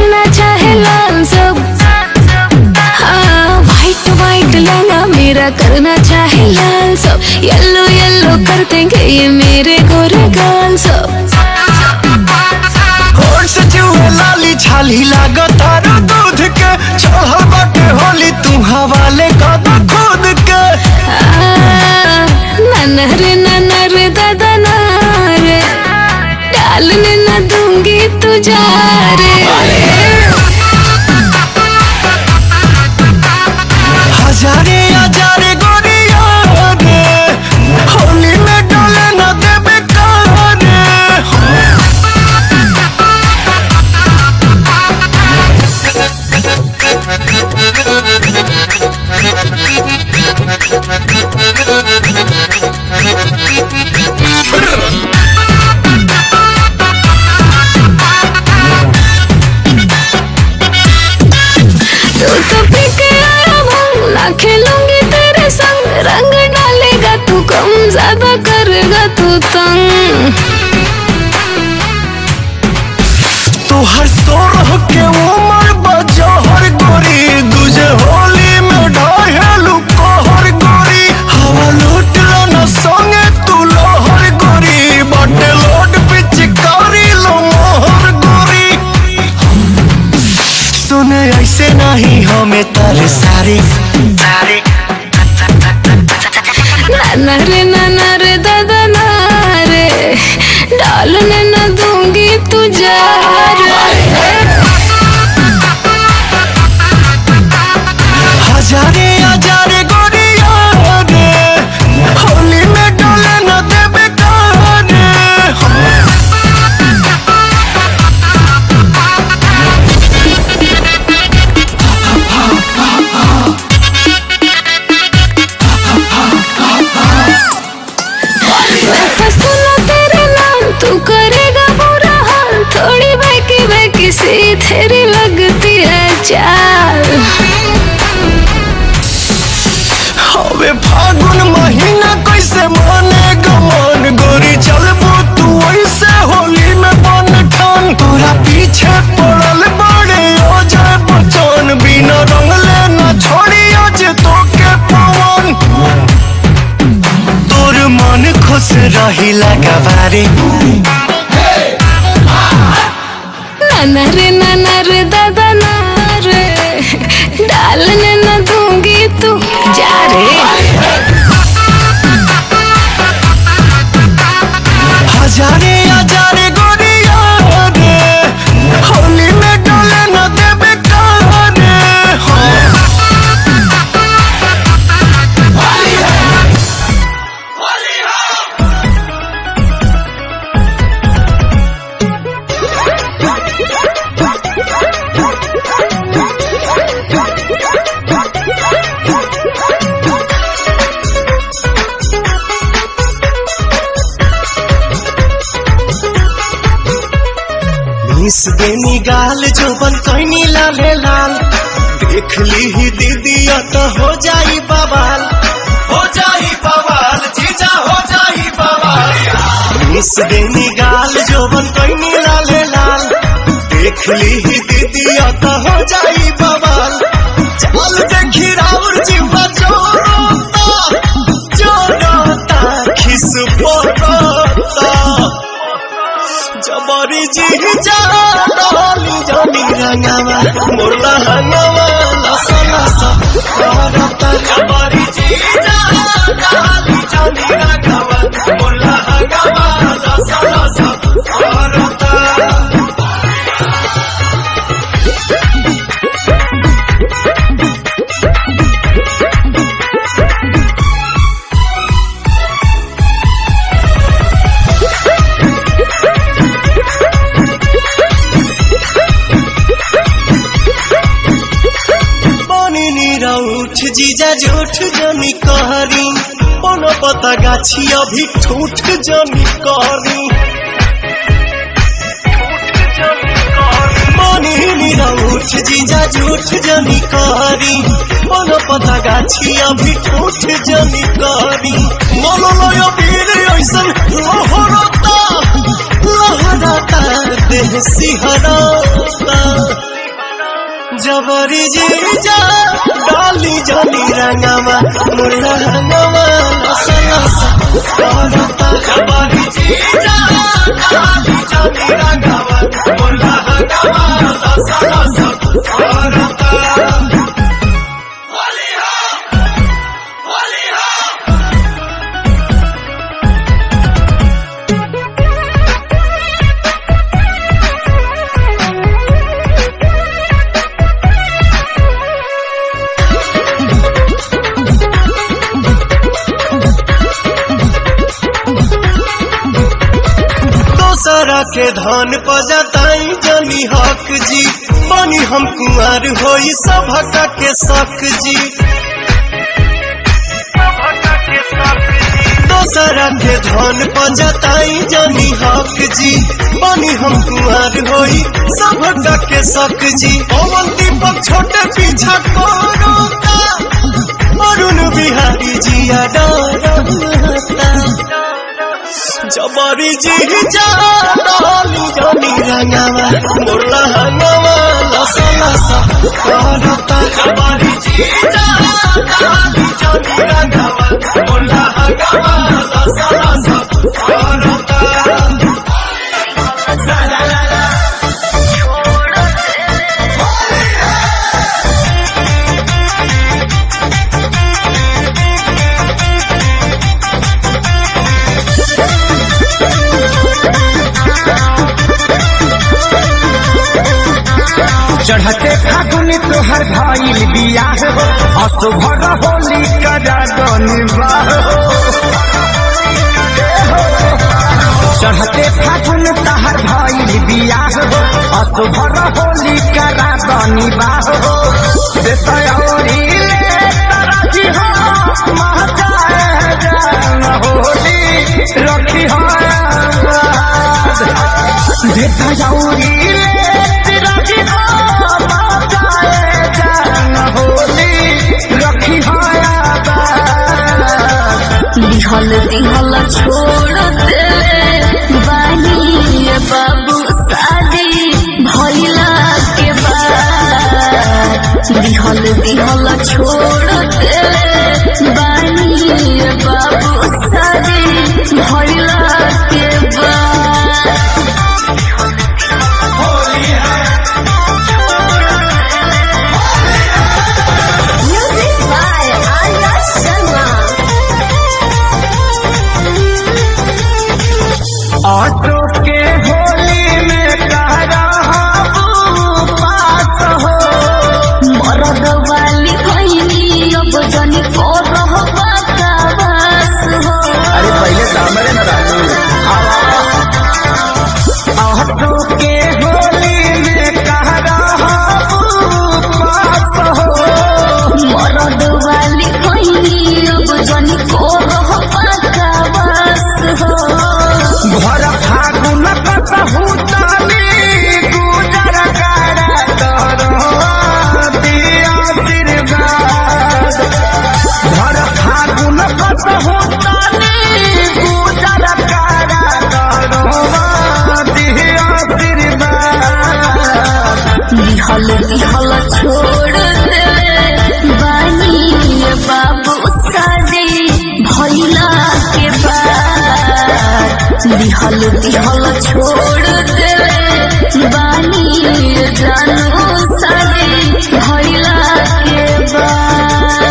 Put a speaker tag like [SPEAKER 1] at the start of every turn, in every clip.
[SPEAKER 1] करना चाहे लाल सब। हाँ वाइट वाइट लहंगा मेरा करना चाहे लाल सब। येलो येलो कर देंगे ये मेरे गोरे गाल सब।
[SPEAKER 2] होठ से चूहे लाली छाली लागो तारो दूध के। चढ़ल बाटे होली तू हवाले कर दो खुद के।
[SPEAKER 1] नन्ना रे दादा ना रे, डालने न दूंगी तुझा रे।
[SPEAKER 2] हजारे हजारे गोरिया रे, होली में डाले न देबे कारे।
[SPEAKER 1] खेलूंगी तेरे संग, रंग डालेगा तू कम, ज्यादा करेगा तू तंग।
[SPEAKER 2] तू हर सोरह के उमर बजहर गोरी, तुझे होली में ढाहेलू कहर गोरी। हवा लूट लो न संगे तू लोहर गोरी, बटे लोड पिचकारी लो मोहर गोरी। सुने ऐसे नहीं हमें तारे सारी
[SPEAKER 1] नाना रे दादा ना रे, डालने न दूंगी तुझे
[SPEAKER 2] हजारे हजारे गोरिया रे, होली में डाले न देबे कारे।
[SPEAKER 1] तू करेगा बुरा हाल, थोड़ी बहकी बहकी सी तेरी लगती है चाल।
[SPEAKER 2] हवे फागुन महीना कैसे मानेगा मन, गोरी चलबो तू ऐसे होली में बन ठान। तोरा पीछे पड़ल बड़े हो जाए बचन, बिना रंगले न छोड़ी आज तो के पवन। तोर मन खुश रही लगवारी।
[SPEAKER 1] नाना रे दादा ना रे, डालने न दूंगी तू जा रे।
[SPEAKER 2] हजारे हजारे गोरिया रे, होली में डाले न देबे कारे। मिस देनी गाल जो बन कैनी लाले लाल, देख ली ही दीदिया तो हो जाई बवाल। हो जाई बवाल जीजा हो जाई बवाल। मिस देनी गाल जो बन कैनी लाले लाल, देख ली ही दीदिया तो हो जाई बवाल। चल देखी राउर जीवा जोरोता खिस पोरोता। जबरी जी जा डाली जानी रंगावा, मोरला हंगावा लसा लसा करता। जबरी जी जा डाली जानी रंगावा, मोरला हंगावा लसा लसा करता। उठ जीजा झूठ जनी कहरी, कोनो पता गाछी अभी ठूठ जनी कहरी। उठ जीजा झूठ जनी कहरी, कोनो पता गाछी अभी ठूठ जनी कहरी। मोलो लोयो वीर ऐसन लहरता लहरता देह सिहरता। जबरी जीजा डाली जानी रंगवा मुर्ला हंगवा लसा लसा करता जबरी जीजा डाली जानी रंगवा मुर्ला हंगवा लसा लसा करता दोसरा के धन पजताई जनी हक जी बनी हम कुंवर होई सभक के शक जी दोसरा के धन पजताई जनी हक जी बनी हम कुंवर होई सभक के शक जी पवन दीपक छोटे पीछा कोरोता अरुण बिहारी जिया डरता जबरी जीजा डाली जानी रंगवा मुर्ला हंगवा लसा लसा करता जबरी जीजा डाली जानी रंगवा मुर्ला हंगवा लसा लसा करता
[SPEAKER 3] चढ़ते फागुन तोहर भइल बियाह हो असुभर होली करा निबाह चढ़ते फागुन तोहर भइल बियाह हो असुभर होली करा निबाह हो बेतौरी ले तरजी हो महजाए जान होली रखी हो बेतौरी ले तरजी हो
[SPEAKER 1] लिहल दिहल छोड़ दे बानी बाबू शादी भइला के बाद लिहल दिहल छोड़ दे बानी बाबू शादी भइला के बाद
[SPEAKER 3] ऑटो के होली में कहरा पास हो
[SPEAKER 1] मरद वाली बहनी अब जनी को रहो बकवास हो
[SPEAKER 3] अरे पहले सामने न राजू ऑटो के होली में कहरा पास हो
[SPEAKER 1] मरद वाली बहनी अब जनी को रहो बकवास हो
[SPEAKER 3] भर फागुन कसहु ताली गुजर कर दिया आशीर्वाद भर फागुन कसहु ताली गुजर कर दिया आशीर्वाद
[SPEAKER 1] लिहल दिहल छोड़ दे बानी बाबू शादी भइला के बाद लिहल दिहल छोड़ दे बानी जानू शादी भइला के बाद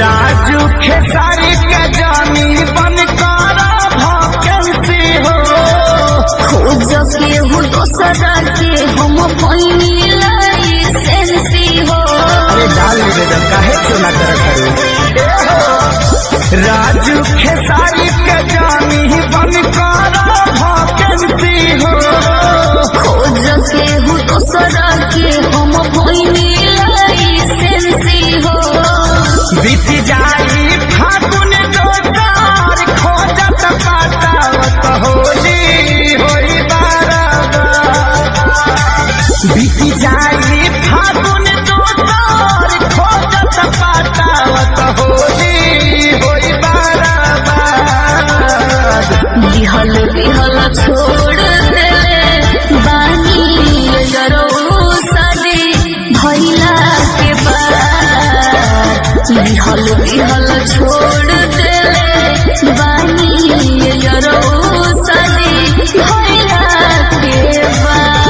[SPEAKER 3] राजू खेसारी के जानी बन कर भकेंसी हो
[SPEAKER 1] खोज के हो दोसरा के हम बनी लाइसेंसी हो
[SPEAKER 3] अरे डाल निवेदन काहे चुना कर राजू खेसारी के जानी बन कर भकेंसी हो
[SPEAKER 1] खोज के हो दोसरा के हम बनी लाइसेंसी हो
[SPEAKER 3] बीत जाई फागुन दोसार खोजत पातावत होली होई बीती जाई फागुन दोसर खोजत पातावत होली होई बाराबाद।
[SPEAKER 1] बिहल बिहल छोड़ दे बानी जरो सदी भइला के बाद। बिहल बिहल छोड़ दे बानी जरो सदी भइला के बाद।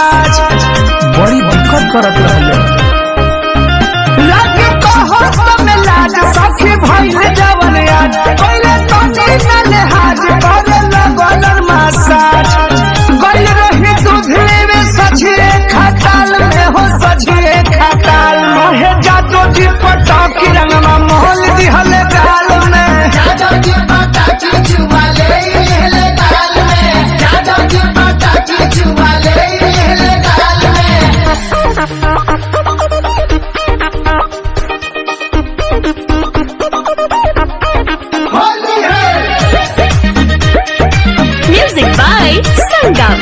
[SPEAKER 3] बड़ी दिक्कत करत रहले लगे कहो में लाज सखी भइल जवन याद पहले तो नीन हाज करे लगल मसाज गइल रही दूधले में सझिए खटाल में हो सझिए खटाल मोहे जादू जी पटाकी रंगमा मोहल दिहल गाल में जादू जी पटाकी चुवाले ले गाल में जादू जी पटाकी चुवाले
[SPEAKER 1] Music by Sangam.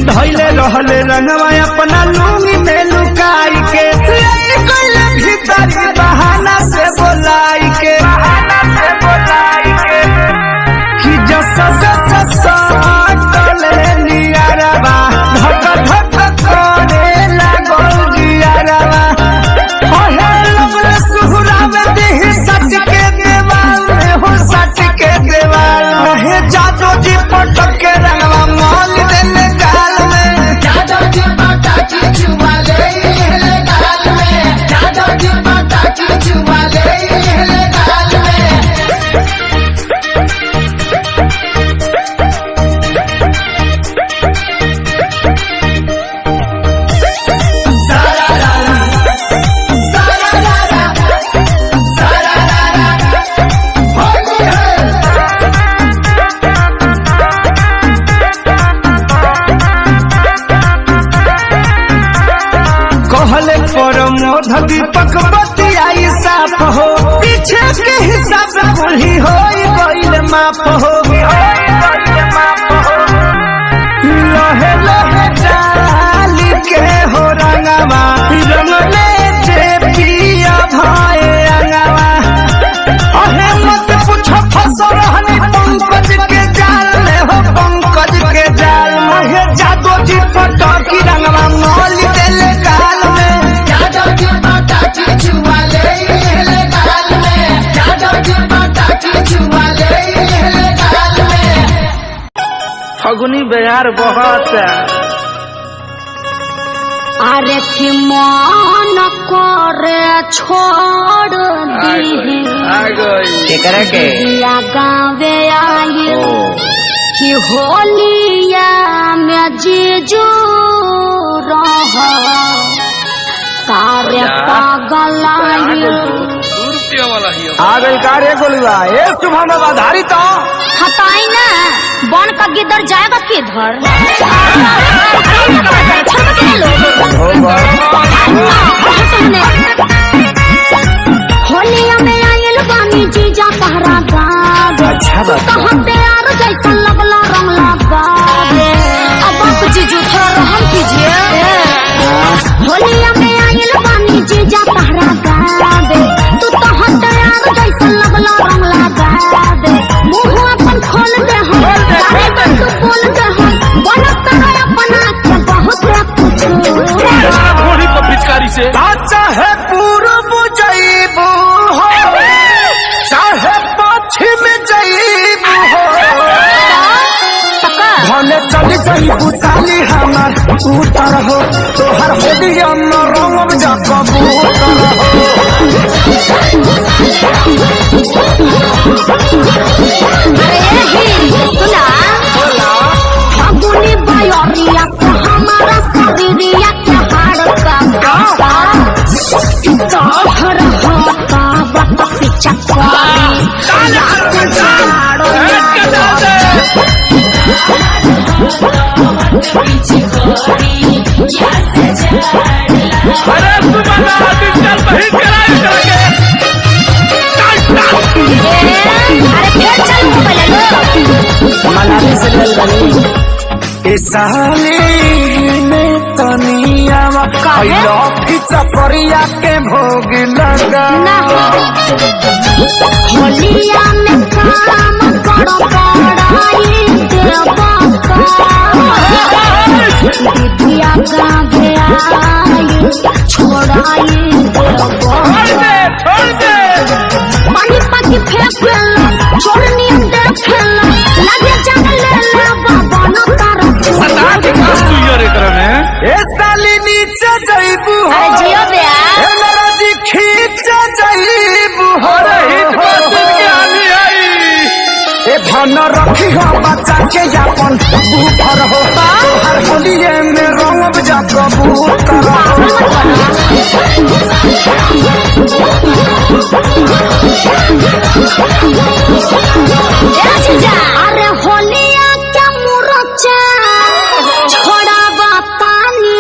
[SPEAKER 3] धैले रहले रंगवा अपना लूंगी में लुकाई के भीतरी बहाना से बोलाई के कि जसा टले नियारवा धक धक करे लागल जियारवा ओहे लगल सुहरावे देहि सच के देवाल में हो सच के देवाल ओहे जादू जी पटक के रंगवा मोल देले गाल में जादू जी पटाकी चुवाले ले गाल में जादू जी पटाकी चुवाले ले गाल में। कहले प्रमोद दीपक बतियाई साफ हो पीछे के हिसाब भूली हो गइल माफ हो लहे लहे डाली के हो रंगवा रंगले जे पिया भाई रंगवा अहे मत पूछो फंसो रहनी पंकज के जाल में हो पंकज के जाल में जादू जी पटाकी रंगवा मोल देले गाल में जादू जी पटाकी चुवाले ले गाल में जादू जी पटाकी चुवाले ले गाल में। फगुनी बिहार बहुत
[SPEAKER 1] अरे कि मन करे छोड़ दी
[SPEAKER 3] केकरा के
[SPEAKER 1] गावे आई कि होलिया में जीजू रह कार्य पागल
[SPEAKER 3] आ गई कार्य गोलुआ ये सुबह आधारी तो
[SPEAKER 1] हटाई ना बन का गिदर जाएगा किधर। होलिया में आयल बानी जीजा तहरा गावे
[SPEAKER 3] अच्छा बात
[SPEAKER 1] कहाँ प्यार जैसा लगला रंग लगावे अब आप जीजू थोड़ा रहम कीजिए। होलिया में आयल बानी जीजा तहरा गावे तू तो प्यार जैसा लगला रंग लगावे मुँह अपन खोल दे हम तू बोल दे हम बनत है अपना के बहुत कुछ
[SPEAKER 3] पिचकारी से चाहे पूर्व जईबू हो चाहे पश्चिम जईबू हो भले चली जईबू साली हमार उतर हो तोहर होलिया में रंग जा कबूतर
[SPEAKER 1] सुना फागुनी बयरिया से हमारा
[SPEAKER 3] अरे सुबह डिजिटल बहिन कराए करके
[SPEAKER 1] अरे फिर चल मोबाइल लो
[SPEAKER 3] मनाली से चल बनी ए साली ने तनिया कइलो फिचा परिया के भोग लगा
[SPEAKER 1] ना होलिया में काम करो पड़ाई देवा बिटिया का गया छोड़ाई
[SPEAKER 3] छोड़ दे
[SPEAKER 1] पानी पानी फेंक लेला छोड़नी देख लेला लगे जान लेला बाबा न तारा
[SPEAKER 3] सदा के कास तू यार एकरा में ए साली नीचे जाइबू हो
[SPEAKER 1] अरे जियो बे
[SPEAKER 3] ए मेरा जी खींच जाइबू हो रे हित बस के आनी आई ए धन रखी हो बच्चा के यापन बूफर हो हर होलिए में रंग जा कबूतर
[SPEAKER 1] अरे होलिया क्या मुरचा छोड़ा पानी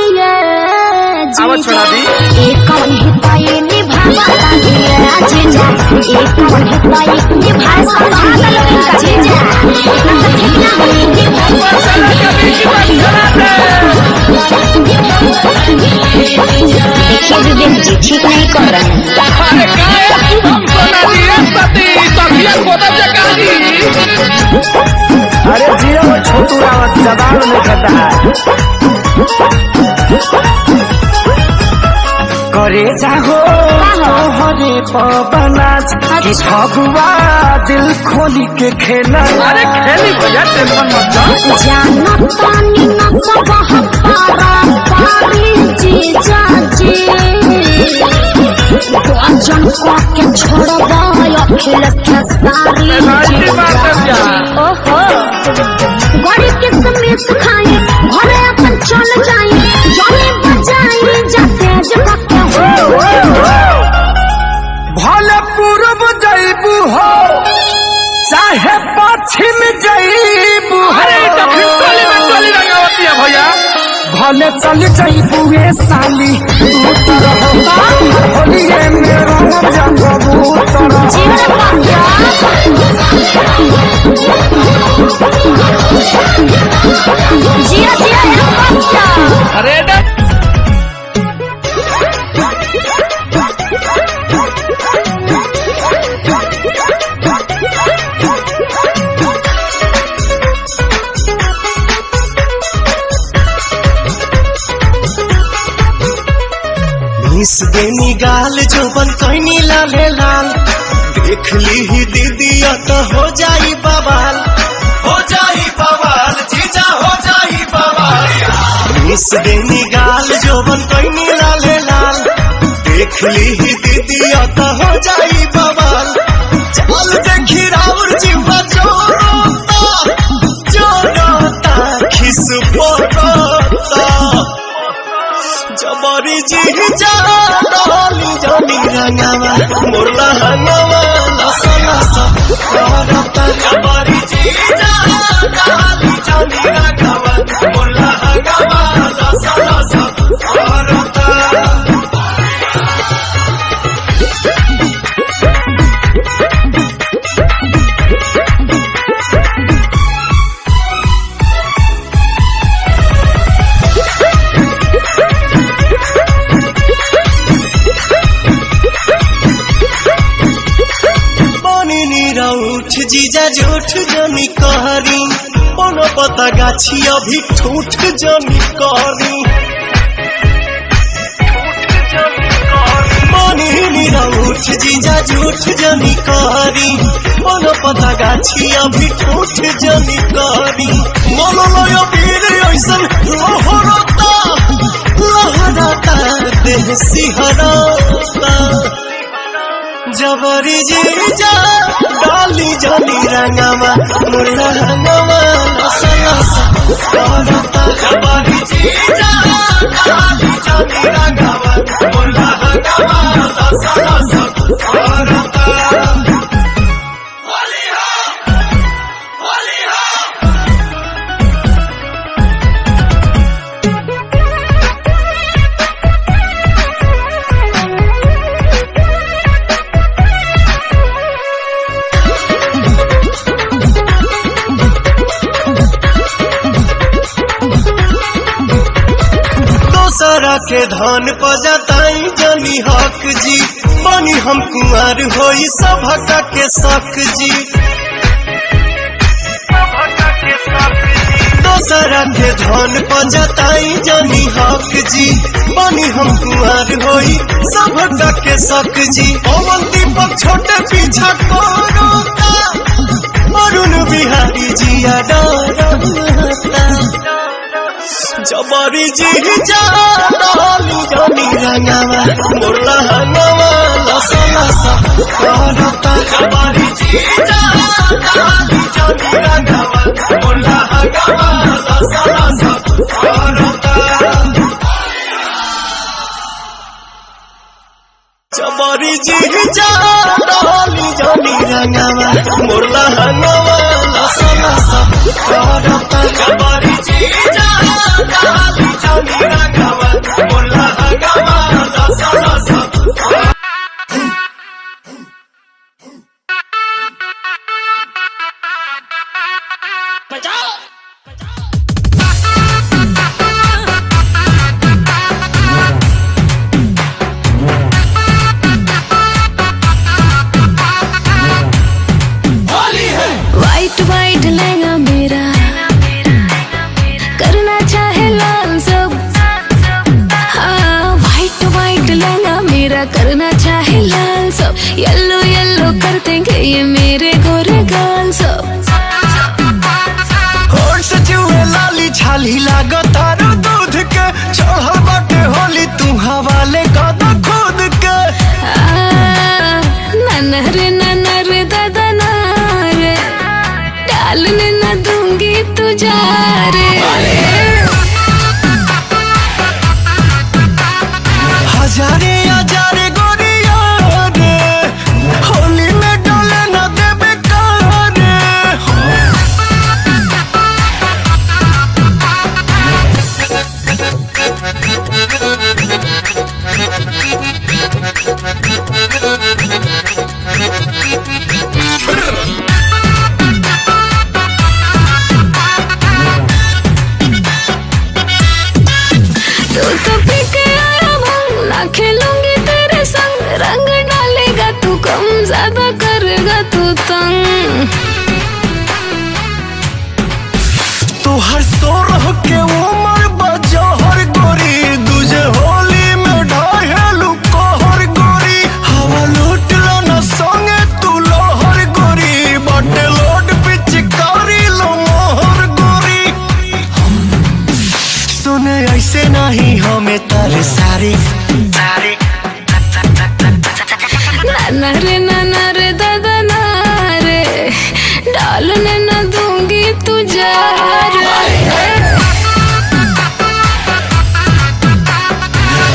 [SPEAKER 3] आवाज छोड़ा दी
[SPEAKER 1] एक कौन हिताई निभावा तानी जीजा एक कौन हिताई निभा संभाल लो इनका जीजा ठीक ना होई देखिए विवेक जी ठीक नहीं कर रहे हैं
[SPEAKER 3] अरे काय तुम सोनाली सती तकिया खोदा जगाली अरे जियो छोटू रावत जबान में कहता है करे जाहो हरे पवनाच कि फगुआ दिल खोली के खेला अरे खेली भैया टेंशन मत लो
[SPEAKER 1] जाना पानी न सब हमारा पारी जीजा जी वचन को के छोड़वा अखिलेश के सारी जीजा ओहो बड़ी किस्म खाए घरे अपन चल जाए जाने बजाए जाते जगह
[SPEAKER 3] भले पूर्व जइबू हो चाहे पश्चिम जइबू अरे दक्षिण टोली में टोली रंगावती है भैया भले चल जइबू ए साली उतर हो होलिए में रंग जा कबूतर
[SPEAKER 1] जिया जिया
[SPEAKER 3] अरे
[SPEAKER 2] मिस देनी गाल जोबन कहनी लाले लाल देख ली ही दीदिया तो हो जाई बवाल जीजा हो जाई बवाल मिस देनी गाल जोबन कहनी लाले लाल देख ली ही दीदिया तो हो जाई बवाल चल देखी राउर जीवा जोरोता खिस पोरोता जबरी जी जा डाली जानी रंगावा मोरला हंगावा लसा लसा करता जबरी जी जा डाली जानी रंगावा मोरला हंगावा लसा लसा करता उठ जीजा झूठ जनी कहरी कोनो पता गाछी अभी ठूठ जनी कहरी उठ जीजा झूठ जनी कहरी कोनो पता गाछी अभी ठूठ जनी कहरी मोलो लयो वीर ऐसन लहरता देह सिहरता जबरी जीजा डाली जानी रंगावा मुर्ला रंगावा लसा लसा करता जबरी जीजा डाली जानी रंगावा मुर्ला रंगावा लसा लसा करता दोसरा के धन पजताई जनी हक जी बनी हम कुंवर होई सभका के शक जी दोसरा के धन पजताई जनी हक जी बनी हम कुंवर होई सभका के शक जी पवन दीपक छोटे पीछा कोरोता अरुण बिहारी जिया डरता जबरी जी जालू जनी रंगावा मोरला हंगावा लसा लसा करता जबरी जी जालू जनी रंगावा मोरला हंगावा लसा लसा करता जबरी जी जालू जनी रंगावा मोरला हंगावा लसा लसा करता जबरी जी जालू जनी रंगावा मोरला हंगावा लसा लसा
[SPEAKER 1] वाइट वाइट लहंगा मेरा करना चाहे लाल सब हाँ वाइट वाइट लहंगा मेरा करना चाहे लाल सब येलो येलो कर देंगे ये मेरे गोरे गाल सब
[SPEAKER 2] होठ से जुए लाली छाली लागो तारो दूध के चढ़ल बाटे होली तू हवाले कद खुद के
[SPEAKER 1] ननर दादा नारे डालने न दूंगी तुझा रे
[SPEAKER 2] हजारे हजारे गोरिया रे होली में डोले न देबे कारे
[SPEAKER 1] तू तो पीके आया भंग ना खेलूंगी तेरे संग रंग डालेगा तू कम ज्यादा करेगा तू तंग
[SPEAKER 2] तू हर सोरह के उमर बजहर गोरी दूजे होली में ढाहेलू कहर गोरी हवा लूट लो न संगे तू लोहर गोरी बटे लोड पिचकारी लो मोहर गोरी सुने ऐसे नहीं हमें तारे सारे
[SPEAKER 1] नाना रे दादा नारे डालने न दूंगी तुझे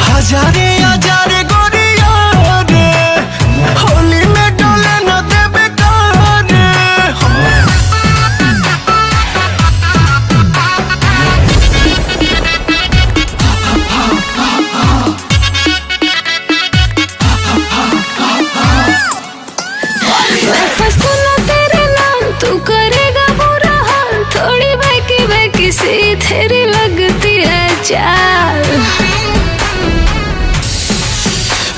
[SPEAKER 2] हजारे हजारे गोरिया रे होली में डोले न देबे कारे
[SPEAKER 1] मैं फंसू ना तेरे नाम तू करेगा बुरा हाल थोड़ी बहकी बहकी सी तेरी लगती है चाल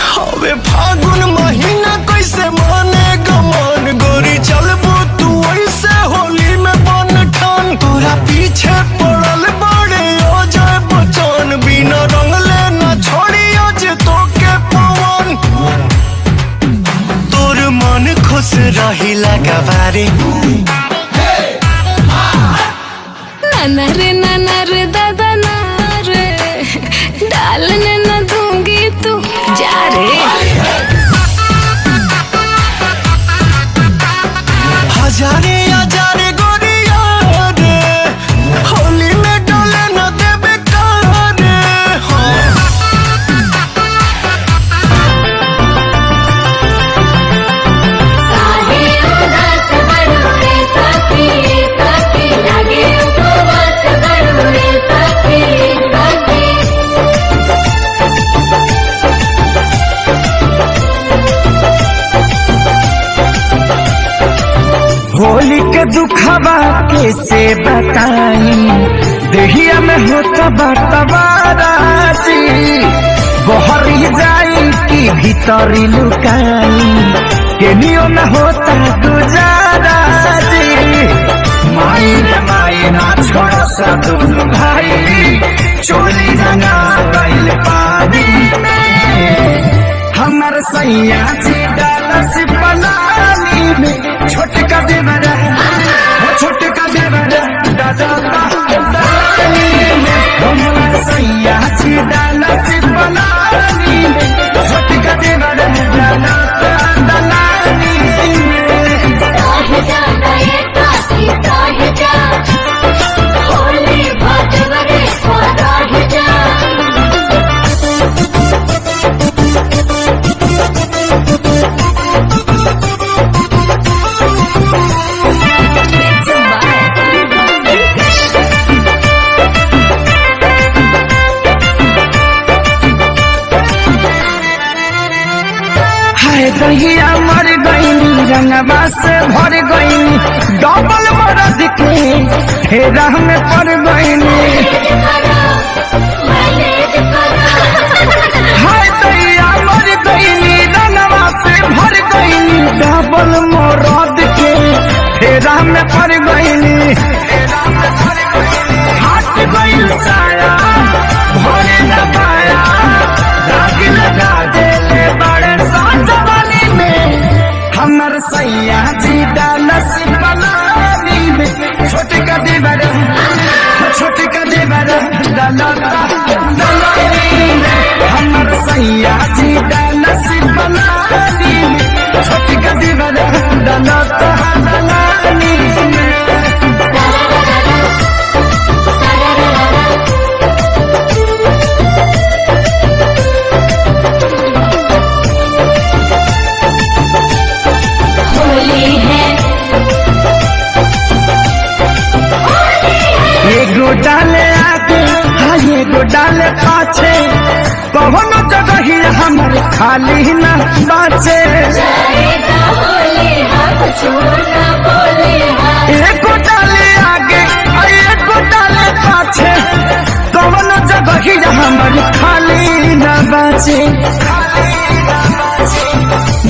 [SPEAKER 2] हवे फागुन महीना कैसे माने गमन गोरी चलबू तू ऐसे होली में बन ठान तोरा पीछे पड़ल बड़े ओ जाए बचन बिना रंगले न छोड़ी आज तो के पवन तोर मन खुश रही लगा बारे
[SPEAKER 1] नाना रे दादा नारे डालने न दूंगी तू जा रे
[SPEAKER 2] हजारे हजारे गोरिया रे होली में डोले न देबे कारे
[SPEAKER 3] होली के दुखबा कैसे बताई देहिया में होता बटवाराजी बहरी जाई की भीतरी लुकाई केनियो में होता गुजाराजी माई रे माई ना छोड़ सा दोनों भाई चोली रंगा गइल पानी में हमर सैया जी डालस पलानी में छोटका देवरा छोटका देवरा दादा पलानी में हमर सैया जी डालस पलानी में छोटका देवरा दादा पलानी में
[SPEAKER 4] साहिजा नए साथी साहिजा होली भटवरे साहिजा
[SPEAKER 3] दहिया मर गई रंगवा से भर गई डबल मरद के फेरा में पड़ गई हाय दहिया मर गई रंगवा से भर गई डबल मरद के फेरा में पड़ गई हाथ गई साया भरे न पाया दाग लगा देले बड़े साजवानी में हमर सैया जी डालस पलानी में छोटका देवरा डालता दलानी में हमर सैया जी डालस पलानी में छोटका देवरा डालता दलानी में एगो डाले आगे हाँ एगो डाले पाछे कौनो जगह ही हमर खाली न बाचे एगो डाले आगे एगो डाले पाछे कौनो जगह ही हमर खाली न बाचे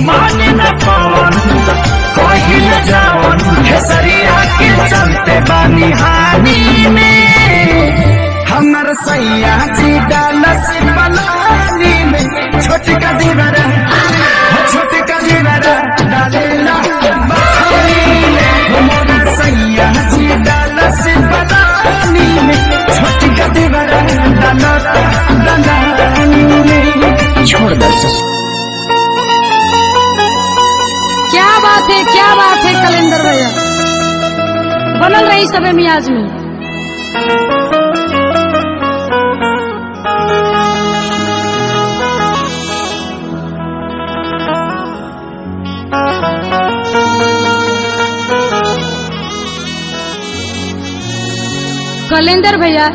[SPEAKER 3] माने न पवन कोई न जावन खेसरिया के चलते बानी हानी में हमर सैया जी डालस पलानी में छोटका देवरा डालेला बहानी में हमर सैया जी डालस पलानी में छोटका देवरा डालता दलानी में छोड़ दे
[SPEAKER 5] क्या बात है कैलेंडर भैया बनल रही सबे मियाज में। कैलेंडर भैया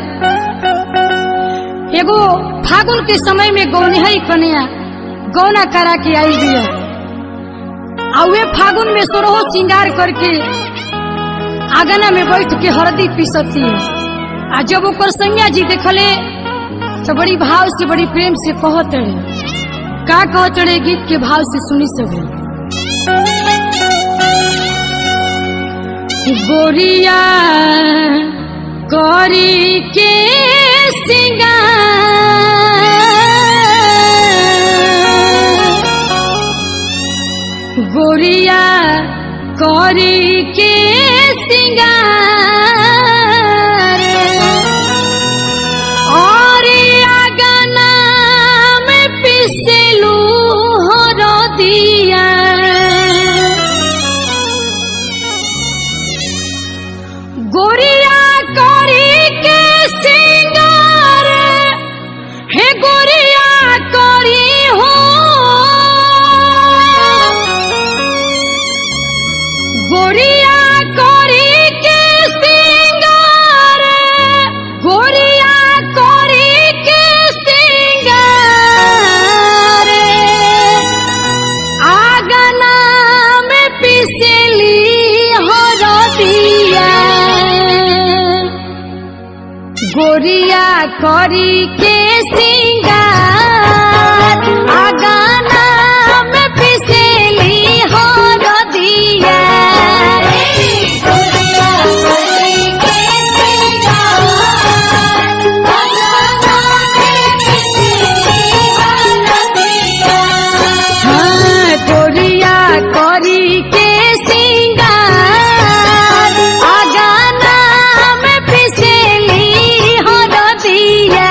[SPEAKER 5] एगो फागुन के समय में गौनिहई कन्या गौना करा के आई दिया आवे फागुन में सोरहो श्रृंगार करके आंगना में बैठ के हरदी पीसती आ जब ओकर सैया जी देखले तो बड़ी भाव से बड़ी प्रेम से कहते का कहते रहे गीत के भाव से सुनी सके गोरिया करी के गोरिया करी के सिंगार और आगना में पिसलू हो दिया गोरिया करी के सिंगार हे गोरिया करी हो गोरिया करी के सिंगार गोरिया करी के सिंगार आगना में पिसली हो दिया गोरिया करी के सिंगार आगाना में पिसेली हो रदिया
[SPEAKER 4] गोरिया करी के सिंगार आगाना में पिसेली हो रदिया
[SPEAKER 5] हाँ गोरिया करी के सिंगार आगाना में पिसेली हो रदिया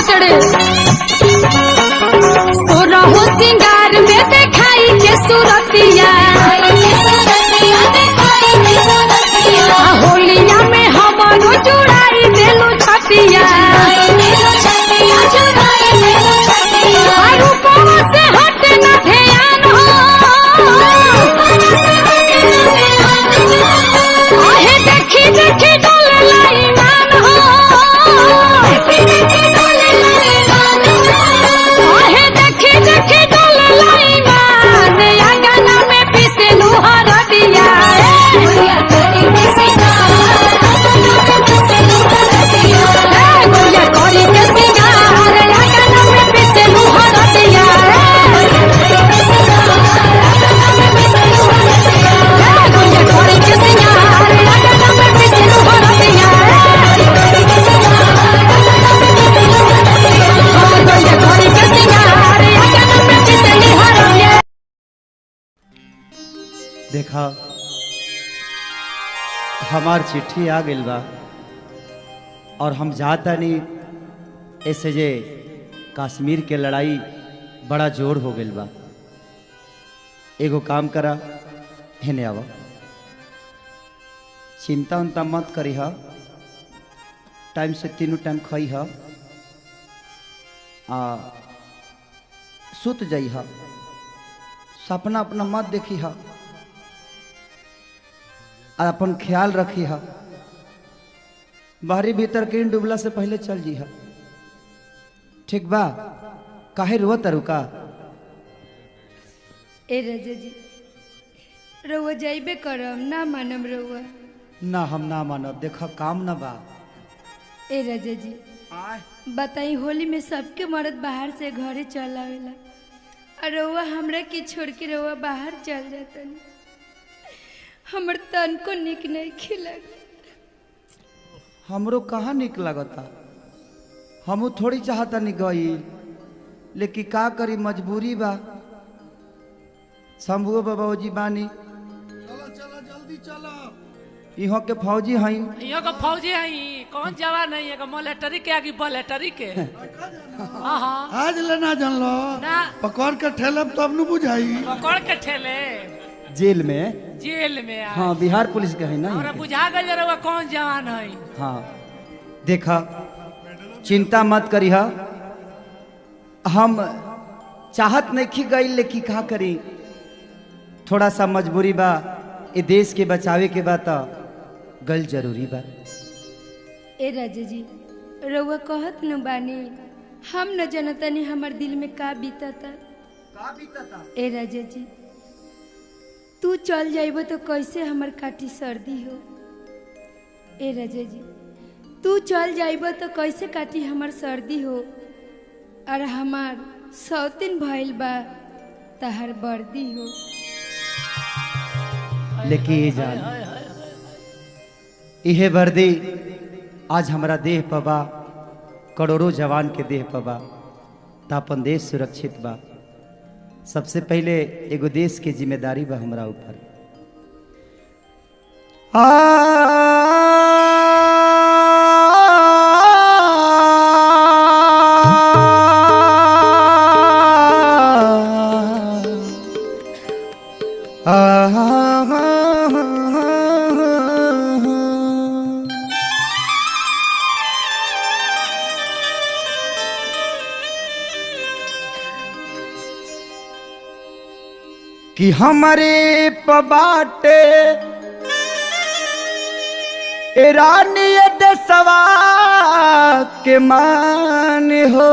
[SPEAKER 5] पचड़े सोरा हो सिंगार में देखाई के सूरतिया होलिया में हमारो जुड़ाई देलू छतिया रूपवा से हट न ध्यान हो आहे देखी देखी डोले लाई मान हो आहे देखी देखी डोले लाई मान अंगना में पीसे लुहर दिया गुड़िया करी के सिंगार अंगना में पीसे लुहर दिया गुड़िया करी के सिंगार अंगना में पीसे लुहर दिया गुड़िया करी के सिंगार अंगना में पीसे लुहर दिया।
[SPEAKER 3] देखा हमार चिट्ठी आ गइल बा और हम जाता नहीं ऐसे जे कश्मीर के लड़ाई बड़ा जोर हो गइल बा। एगो काम करा हेने आवा, चिंता उनता मत करी हा, टाइम से तीनों टाइम खाई हा, सुत जाई हा, सपना अपना मत देखी हा, अपन ख्याल रखी हा, बाहरी भीतर के डूबला से पहले चल जी हा। ठीक बा? काहे रुआ तरुका?
[SPEAKER 6] ए राजा जी रउआ जाइबे करम ना मानम रउआ।
[SPEAKER 3] ना हम ना मानब, देखा काम ना बा।
[SPEAKER 6] ए राजा जी बताई होली में सबके मर्द बाहर से घरे चल आवेला और रउआ हमरा के छोड़ के रउआ बाहर चल जातन, हमर तन को निक नहीं खिलग।
[SPEAKER 3] हमरो कहाँ निक लगता, हमू थोड़ी चाहता नहीं गई, लेकिन का करी मजबूरी बा। शंभुओ बाबूजी बानी, इहो के फौजी हई,
[SPEAKER 7] इहो के फौजी हई, कौन जवान नहीं है मिलिट्री के आगे बलेटरी के। हाँ
[SPEAKER 8] आज लेना जान लो
[SPEAKER 7] ना
[SPEAKER 8] पकड़ के ठेलब तब न बुझाई।
[SPEAKER 7] पकड़ के ठेले
[SPEAKER 3] जेल में।
[SPEAKER 7] जेल में आ।
[SPEAKER 3] हाँ बिहार पुलिस के है ना।
[SPEAKER 7] हमरा बुझा गल रउआ कौन जवान हई।
[SPEAKER 3] हाँ देखा चिंता मत करी हा, हम चाहत नहीं खी गई, लेकिन का करी, थोड़ा सा मजबूरी बा, ये देश के बचावे के बा तो गल जरूरी बा।
[SPEAKER 6] ए राजा जी रउआ कहत न बानी, हम न जनतनी हमर दिल में का बीतता। ए राजा जी तू चल जाइबो तो कैसे हमर काटी सर्दी हो। ए राजा जी तू चल जाइबो तो कैसे काटी हमर सर्दी हो, और हमार सौतिन भइल बा तहर वर्दी हो।
[SPEAKER 3] लेकिन ये जान इहे वर्दी आज हमारा देह पबा, करोड़ों जवान के देह पबा, तो अपन देश सुरक्षित बा। सबसे पहले एगो देश के जिम्मेदारी बा हमरा ऊपर। कि हमारे पबाटे रानी देशवा के मान हो,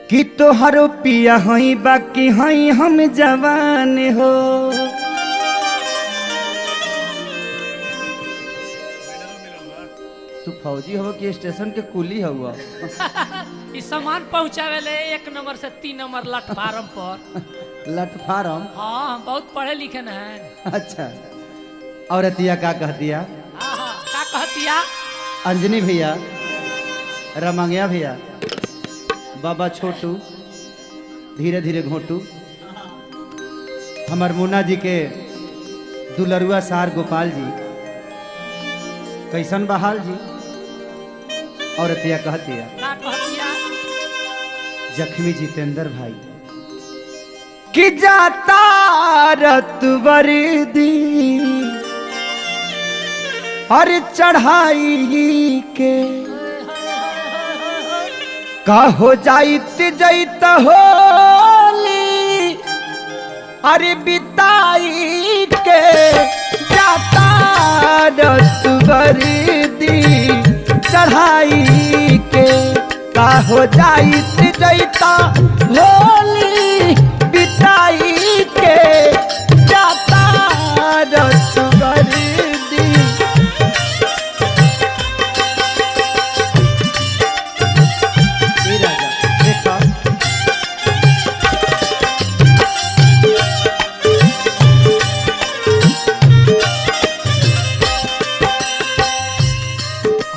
[SPEAKER 3] कि तोहरो पिया हई बाकी हई हम जवान हो। तू फौजी हो कि स्टेशन के कुली हुआ?
[SPEAKER 7] ई सामान पहुँचावे ले 1 नंबर से 3 नंबर प्लेटफार्म पर।
[SPEAKER 3] प्लेटफार्म?
[SPEAKER 7] हाँ हम बहुत पढ़े लिखे न हैं।
[SPEAKER 3] अच्छा और अतिया का कह दिया?
[SPEAKER 7] का कहतिया?
[SPEAKER 3] अंजनी भैया, रमंगिया भैया, बाबा छोटू, धीरे धीरे घोटू, हमार मुन्ना जी के दुलरुआ सार गोपाल जी, कैसन बहाल जी? औरतिया कहतिया
[SPEAKER 7] का कहतिया
[SPEAKER 3] जख्मी जितेंद्र भाई कि जाता रत वर्दी और चढ़ाई के का हो जाइत जैत होली अरे बिताई के जाता रत वर्दी चढ़ाई के का हो जाइत जैता होली बिताई के जाता रत वर्दी।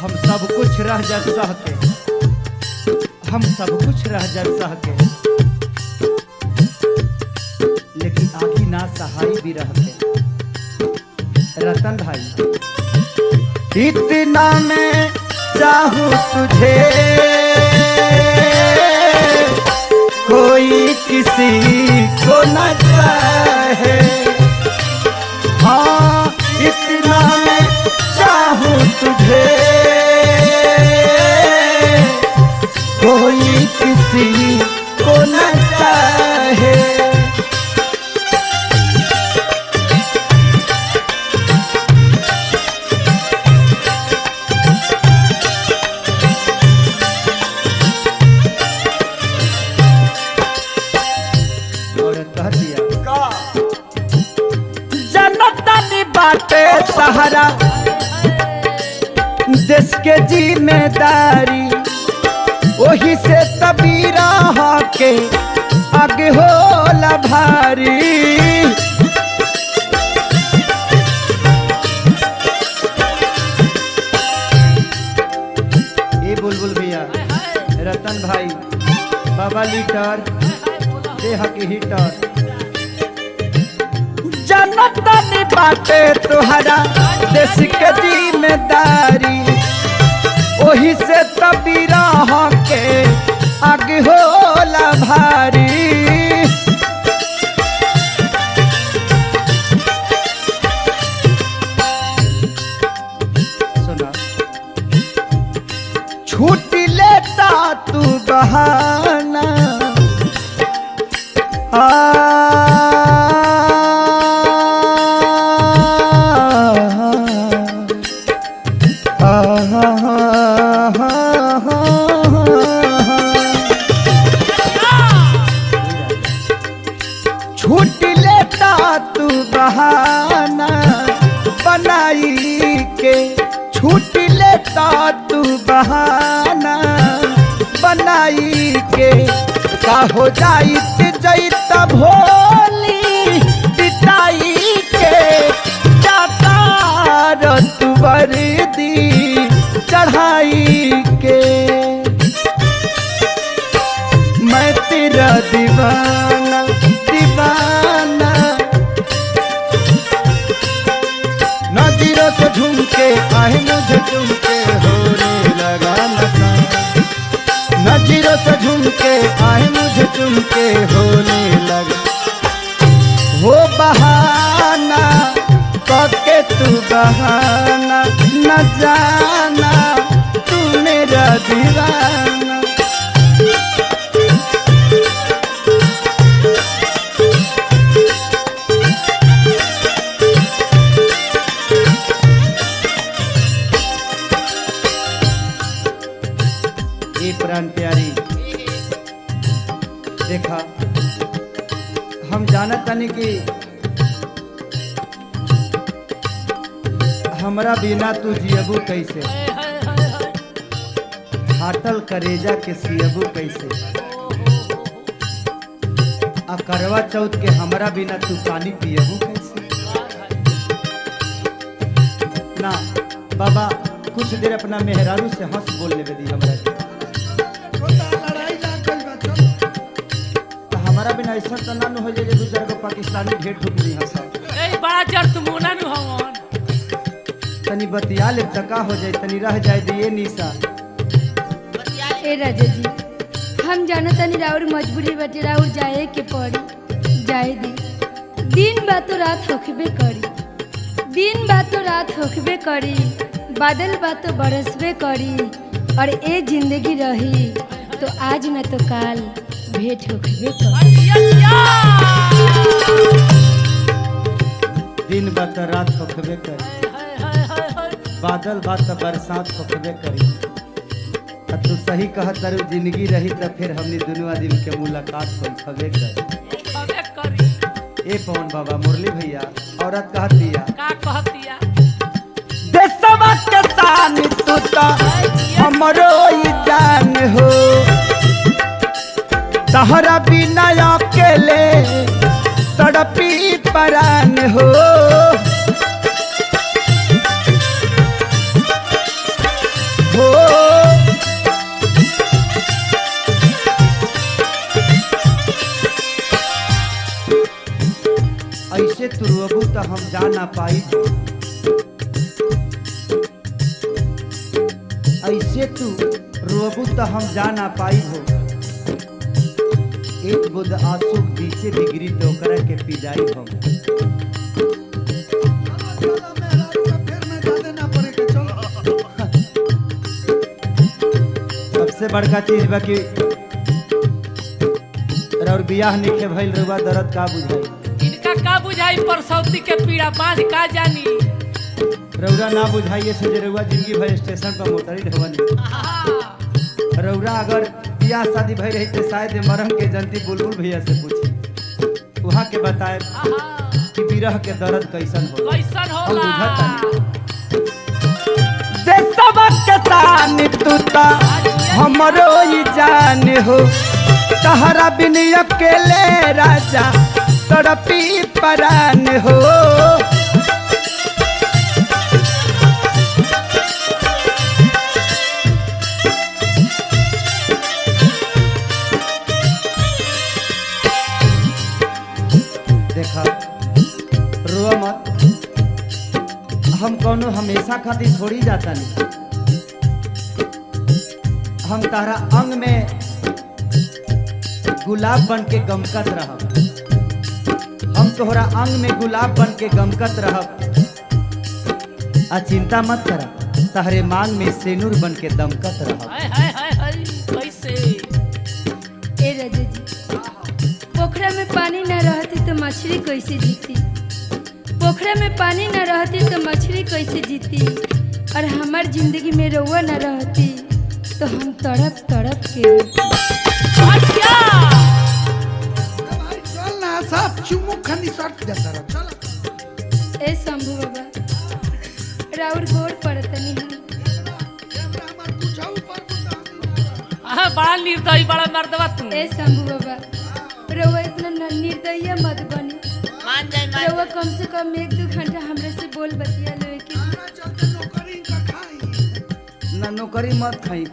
[SPEAKER 3] हम सब कुछ रह जर सह के, हम सब कुछ रह जर सह के, लेकिन आखी ना सहाय भी रह के। रतन भाई इतना मैं चाहूं तुझे कोई किसी को न चाहे, हाँ इतना मैं चाहूं तुझे कोई किसी को न चाहे। बाटे सहारा देश के जिम्मेदारी वही से तबीरा के आगे होला भारी। ये बुलबुल भैया रतन भाई बाबा लीटर देह के हीटर जनतन बाटे तुहरा देश के जिम्मेदारी वही से तबीरा के आगे होला भारी। सुना छूट लेता तू बहाना छूट लेता तू बहाना बनाई के, छूट लेता तू बहाना बनाई के का हो जाइत जैत भोली बिताई के जाता रत वर्दी चढ़ाई के। मैं तेरा दीवाना दीवाना नजरों से झूमके आए मुझे झूमके होने लगा नशा, नजरों से झूमके आए मुझे झूमके होने लगा। वो बहाना करके तू बहाना न जाना तू मेरा दीवाना। प्राण प्यारी देखा हम जानत तनी कि हमरा बिना तू जियबू कैसे, फाटल करेजा के सियबू कैसे, आ करवा चौथ के हमरा बिना तू पानी पियबू कैसे। ना बाबा कुछ देर अपना मेहरारू से हंस बोल लेवे दी हमरा के। हमारा बिना ऐसा तो ना हो जाए दो चार को पाकिस्तानी ढेर ठुक दी हंसा।
[SPEAKER 7] ए बड़ा जर तुम मोना नु हमन
[SPEAKER 3] तनी तनी बतिया ले तका हो जाए तनी रह जाए दिए निशा।
[SPEAKER 6] ए राजा जी हम जाना तनी राउर मजबूरी बटे राउर जाए के पड़ी जाए दी। दिन बा तो रात होखबे करी, दिन बा तो रात होखबे करी, बादल बा तो बरसबे करी, और ए जिंदगी रही तो आज न तो काल भेंट होखबे करी।
[SPEAKER 3] दिन बा तो रात होखबे करी, बादल बा तो बरसात होखबे करी। तू सही कहत तारू जिंदगी रही तो फिर हमनी दोनों आदमी के मुलाकात होखबे करी। ए पवन बाबा मुरली भैया औरत कहत दिया
[SPEAKER 7] का कहतिया
[SPEAKER 3] देशवा के शान तू तो हमरो ही जान हो, तहरा बिना अकेले तड़पी परान हो। हो ऐसे तू रोबू तो हम जा ना पाई, ऐसे तू रोबू तो हम जा ना पाई हो। एक बुद आंसू पीछे बिगड़ी तो ओकरा के पी जाई हम। सबसे बड़का चीज बा कि और बियाह निखे भइल रुआ दर्द का बुझाई,
[SPEAKER 7] इनका का बुझाई परसौती के पीड़ा बांध का जानी।
[SPEAKER 3] रौरा ना बुझाइए से रउआ जिंदगी भर स्टेशन पर मोटरी ढवन। रौरा अगर बियाह शादी भई रही तो शायद मरम के जनती बुलबुल भैया से पूछी, वहाँ के बताए कि बिरह के दर्द कैसन हो।
[SPEAKER 7] कैसन
[SPEAKER 3] हम
[SPEAKER 7] होला
[SPEAKER 3] बुझतानी देशवा के शान तू तो हमरो ही जान हो, तहरा बिन अकेले राजा तड़पी परान हो। देखा रोआ मत, हम कौनो हमेशा खातिर छोड़ी जाता नहीं। हम तारा अंग में गुलाब बन के गमकत रहब, हम तोहरा अंग में गुलाब बन के गमकत रहब। आ चिंता मत करा, तहरे मांग में सेनुर बन के दमकत रहब।
[SPEAKER 7] हाय हाय हाय हाय कैसे
[SPEAKER 6] ए राजा जी पोखरा में पानी न रहती तो मछली कैसे जीती, पोखरा में पानी न रहती तो मछली कैसे जीती, और हमार जिंदगी में रउआ न रहती तो हम तड़प तड़प के
[SPEAKER 7] अच्छा
[SPEAKER 8] भाई चल ना सब चुमुक खनी सट जाता रह चल।
[SPEAKER 6] ए शंभू बाबा राउर गोड़ पड़तनी हम।
[SPEAKER 8] कैमरा हमार पूछाऊ पर पूछा।
[SPEAKER 7] हां बड़ा निर्दयी बड़ा मर्दवा तू।
[SPEAKER 6] ए शंभू बाबा रउआ इतना निर्दयी मत बनी,
[SPEAKER 4] मान जाए
[SPEAKER 6] रउआ कम से कम 1-2 घंटा हमरे से बोल बतिया ले के।
[SPEAKER 8] आना चलते नौकरी का खाई।
[SPEAKER 3] ना नौकरी मत खाई,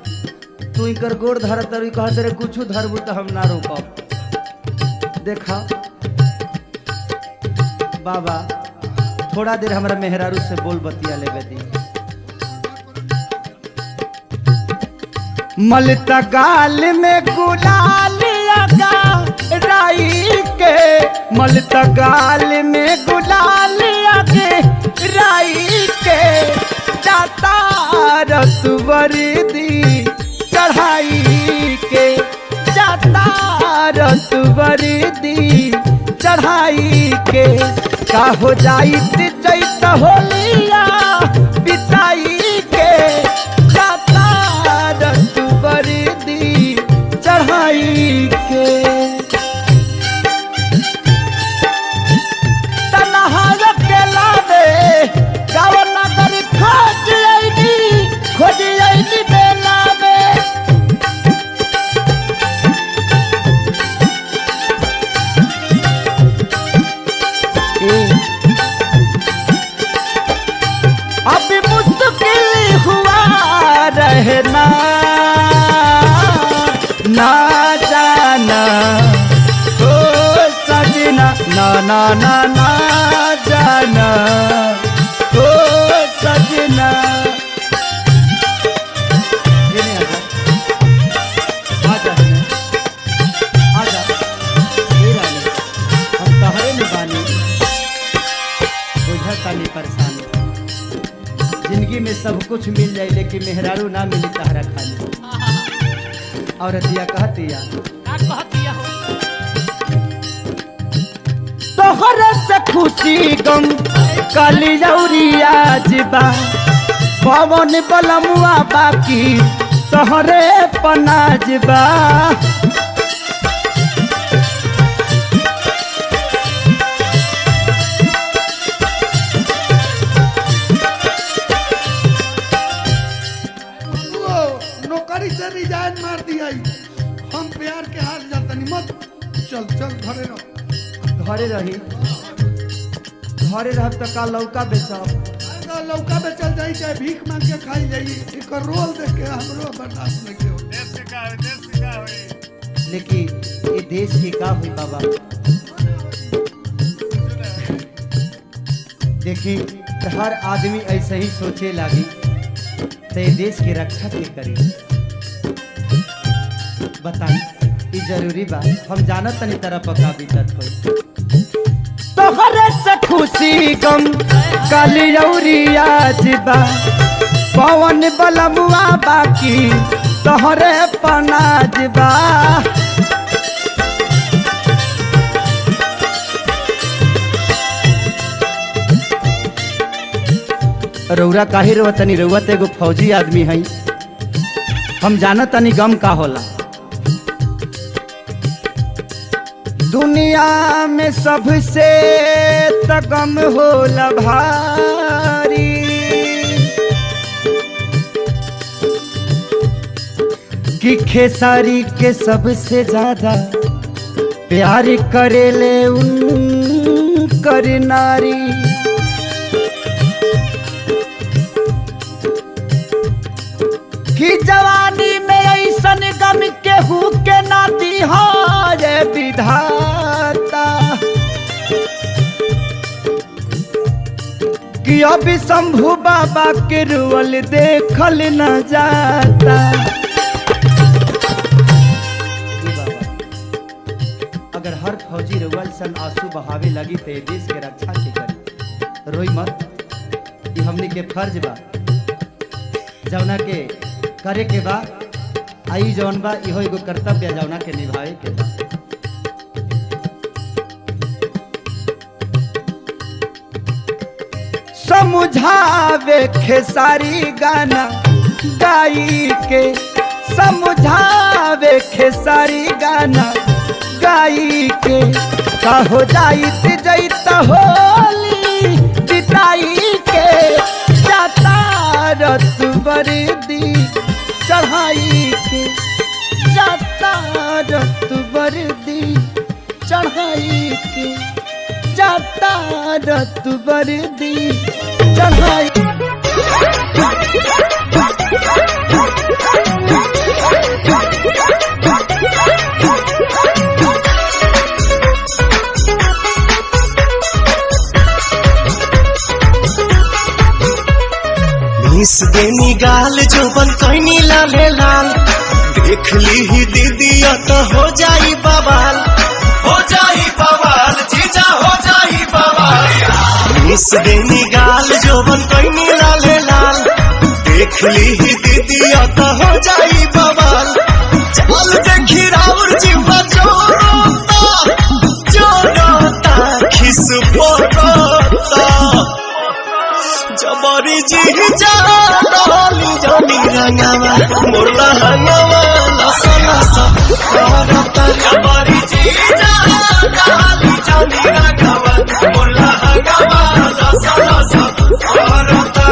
[SPEAKER 3] तू इनकर गोड़ धर तरी कह तेरे कुछ धरबू तो हम ना रोकब। देखा बाबा थोड़ा देर हमारा मेहरारू से बोल बतिया लेवे दी। मलता गाल में गुलाल लगा राई के, मलता गाल में गुलाल लगे राई के, जाता रसवरदी चढ़ाई के, जाता रसवरदी चढ़ाई के, का हो जाई चैत होलिया बिताई के, जाता रसवरदी चढ़ाई के। तनहार के लावे गावन नगर खोज आईनी बेला में। अभी मुश्किल हुआ रहना ना जाना ओ सजना, ना ना ना ना जाना ओ सजना, परेशानी। जिंदगी में सब कुछ मिल जाए लेकिन मेहरारू ना मिली तहरा खाली। और दिया कहतिया
[SPEAKER 7] का कहतिया हो
[SPEAKER 3] तोहरे से खुशी गम काली जौरिया जिबा पवन बलमुआ बाकी तोहरे पनाजबा।
[SPEAKER 8] नौकरी से रिजाइन मार दिया। हम प्यार के हाथ जातनी मत। चल चल घरे रह।
[SPEAKER 3] घरे रही घरे रहब तो का लौका बेचब।
[SPEAKER 8] लौका में चल जाई चाहे भीख मांग के खाई जाई। एक रोल देख के हमरो बर्दाश्त नहीं हो।
[SPEAKER 3] लेकिन ये देश की का हुई बाबा। देखी हर आदमी ऐसे ही सोचे लागी तो ये देश की रक्षा के करी। बताई ये जरूरी बा। हम जानत तनी तरह पका बीतत हो तोहरे से खुशी गम काली जौरिया जिबा पवन बलमुआ बाकी तोहरे पनाजबा। रौरा काहे रो तनी रउआ तो एगो फौजी आदमी है। हम जानत तनी गम का होला। दुनिया में सबसे त गम होला भारी कि खेसारी के सबसे ज्यादा प्यार करेले उन कर नारी। कि जवानी में ऐसन गम केहू के नाती हो रे विधाता कि अभी शंभू बाबा के रुअल देखल न जाता। अगर हर फौजी रुअल सन आंसू बहावे लगी तो देश के रक्षा के करी। रोई मत। ये हमनी के फर्ज बा जौना के करे के बा। आई जौन बा इहो एगो कर्तव्य जौना के निभाए के बा। समझावे खेसारी गाना गाई के समझावे खेसारी गाना गाई के का हो जाइत जैता होली बिताई के जाता रत बरदी चढ़ाई के जाता रत बरदी चढ़ाई के जाता रत बरदी चढ़ाई।
[SPEAKER 2] मिस देनी गाल जोबन कहनी लाले लाल देख ली ही दीदिया तो हो जाई बवाल जीजा हो जाई बवाल। मिस देनी गाल जोबन कहनी लाले लाल देख ली ही दीदिया तो हो जाई बवाल। चल देखी राउर जीवा जोड़ता खिस पोड़ता जबरी जी जानी जानी रंगावा मोरला हंगावा लसा लसा करता जबरी जी जानी जानी रंगावा मोरला हंगावा लसा लसा करता।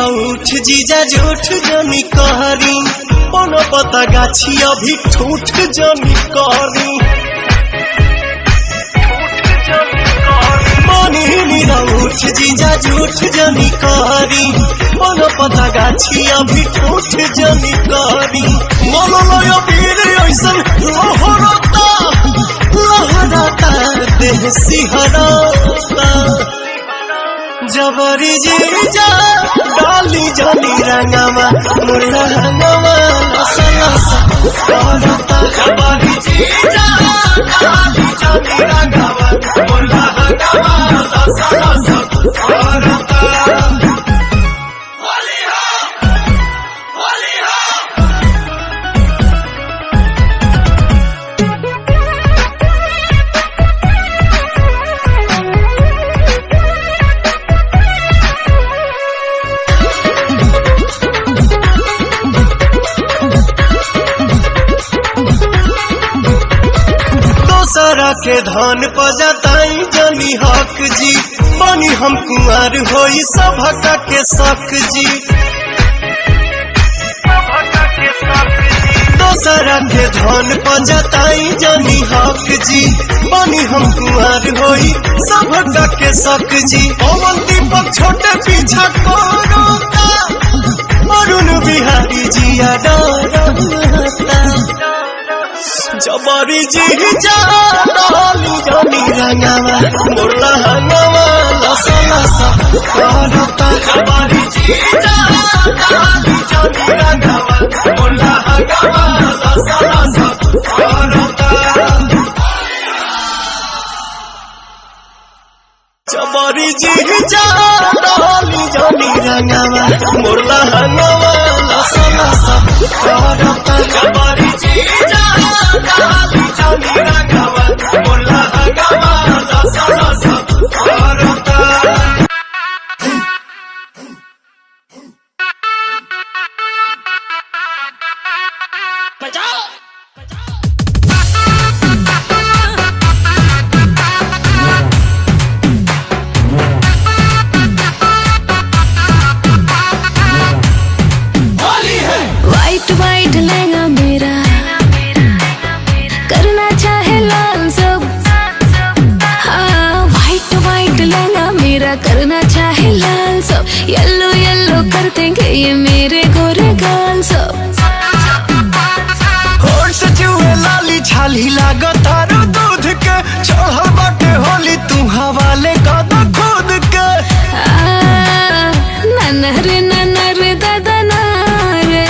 [SPEAKER 2] उठ जीजा झूठ जनी कहरी कोनो पता गाछी अभी ठूठ जनी कहरी। झूठ जीजा झूठ जनी करी कोनो पता गाछी अभी ठूठ जनी करी मोलो लोयो वीर ऐसन लोहरता लहरता देह सिहरता जबरी जीजा डाली जनी रंगवा मुर्ला रंगवा लसा लसा करता जबरी जीजा डाली जनी रंगवा मुर्ला रंगवा लसा लसा करता होली हो दोसरा के धन पजताई जनी हक जी बनी हम कुंवर होई सभक के शक जी दोसरा के धन पजताई जनी हक जी बनी हम कुंवर होई सभक के शक जी पवन दीपक छोटे पीछा कोरोता अरुण बिहारी जिया डरता जबरी जीजा डाली जनी रंगवा मुर्ला रंगवा लसा लसा करता जबरी जीजा डाली जनी रंगवा मुर्ला रंगवा लसा लसा करता जबरी जीजा डाली जनी रंगवा मुर्ला रंगवा लसा लसा करता जबरी जीजा डाली जनी रंगवा मुर्ला रंगवा लसा लसा करता
[SPEAKER 1] वाइट वाइट लहंगा मेरा करना चाहे लाल सब हाँ वाइट वाइट लहंगा मेरा करना चाहे लाल सब येलो येलो कर देंगे ये मेरे गोरे गाल सब
[SPEAKER 2] होठ से चूहे लाली छाली लागत तारो दूध के चढ़ल बाटे होली तू हवाले कद खुद के
[SPEAKER 1] ननर दादा नारे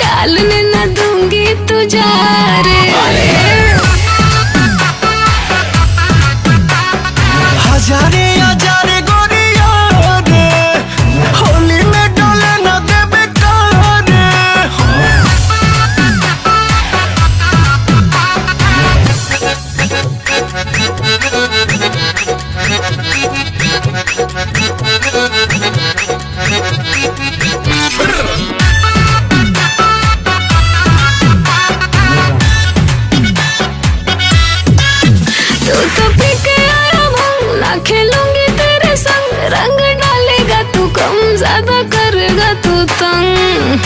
[SPEAKER 1] डालने न दूंगी तुझा रे
[SPEAKER 2] हजारे हजारे गोरिया रे होली में डोले न देबे कारे
[SPEAKER 1] तू तो पी के आया भंग ना खेलूंगी तेरे संग रंग डालेगा तू कम ज्यादा करेगा तू तंग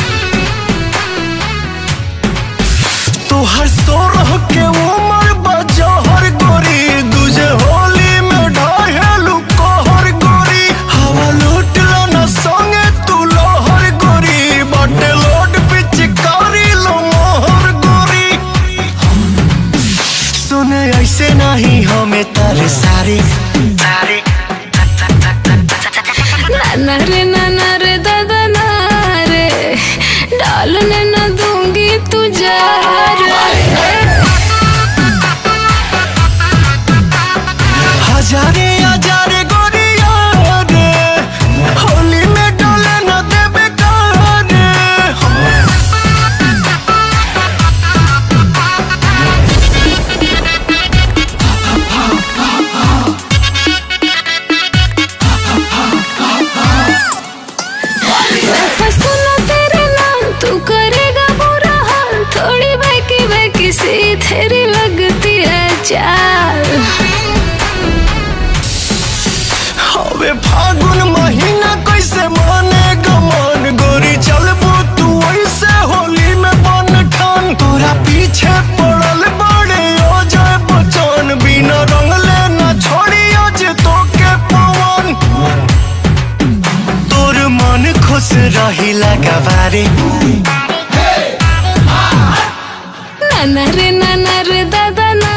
[SPEAKER 2] तू हर सोरह के उमर बजहर गोरी दूजे होली में ढाहेलू कहर गोरी हवा लूट लो न संगे तू लोहर गोरी बटे लोड पिचकारी लो मोहर गोरी सुने ऐसे नहीं हमें तारे सारे
[SPEAKER 1] ननर दादा नारे डालने न दूंगी तुझा
[SPEAKER 2] हजारे हजारे गोरिया रे होली में डोले न देबे कारे
[SPEAKER 1] फंसूंगा तेरे नाम तू करेगा बुरा हाल थोड़ी बहकी बहकी सी तेरी लगती है चाल
[SPEAKER 2] हवे फागुन महीना कैसे माने गमन गोरी चलबू तू ऐसे होली में बन ठान तोरा पीछे पड़ल बड़े ओ जाए बचन बिना रंग ले न छोड़ी आज तो के पवन पहिला कबारे
[SPEAKER 1] नाना रे दादा ना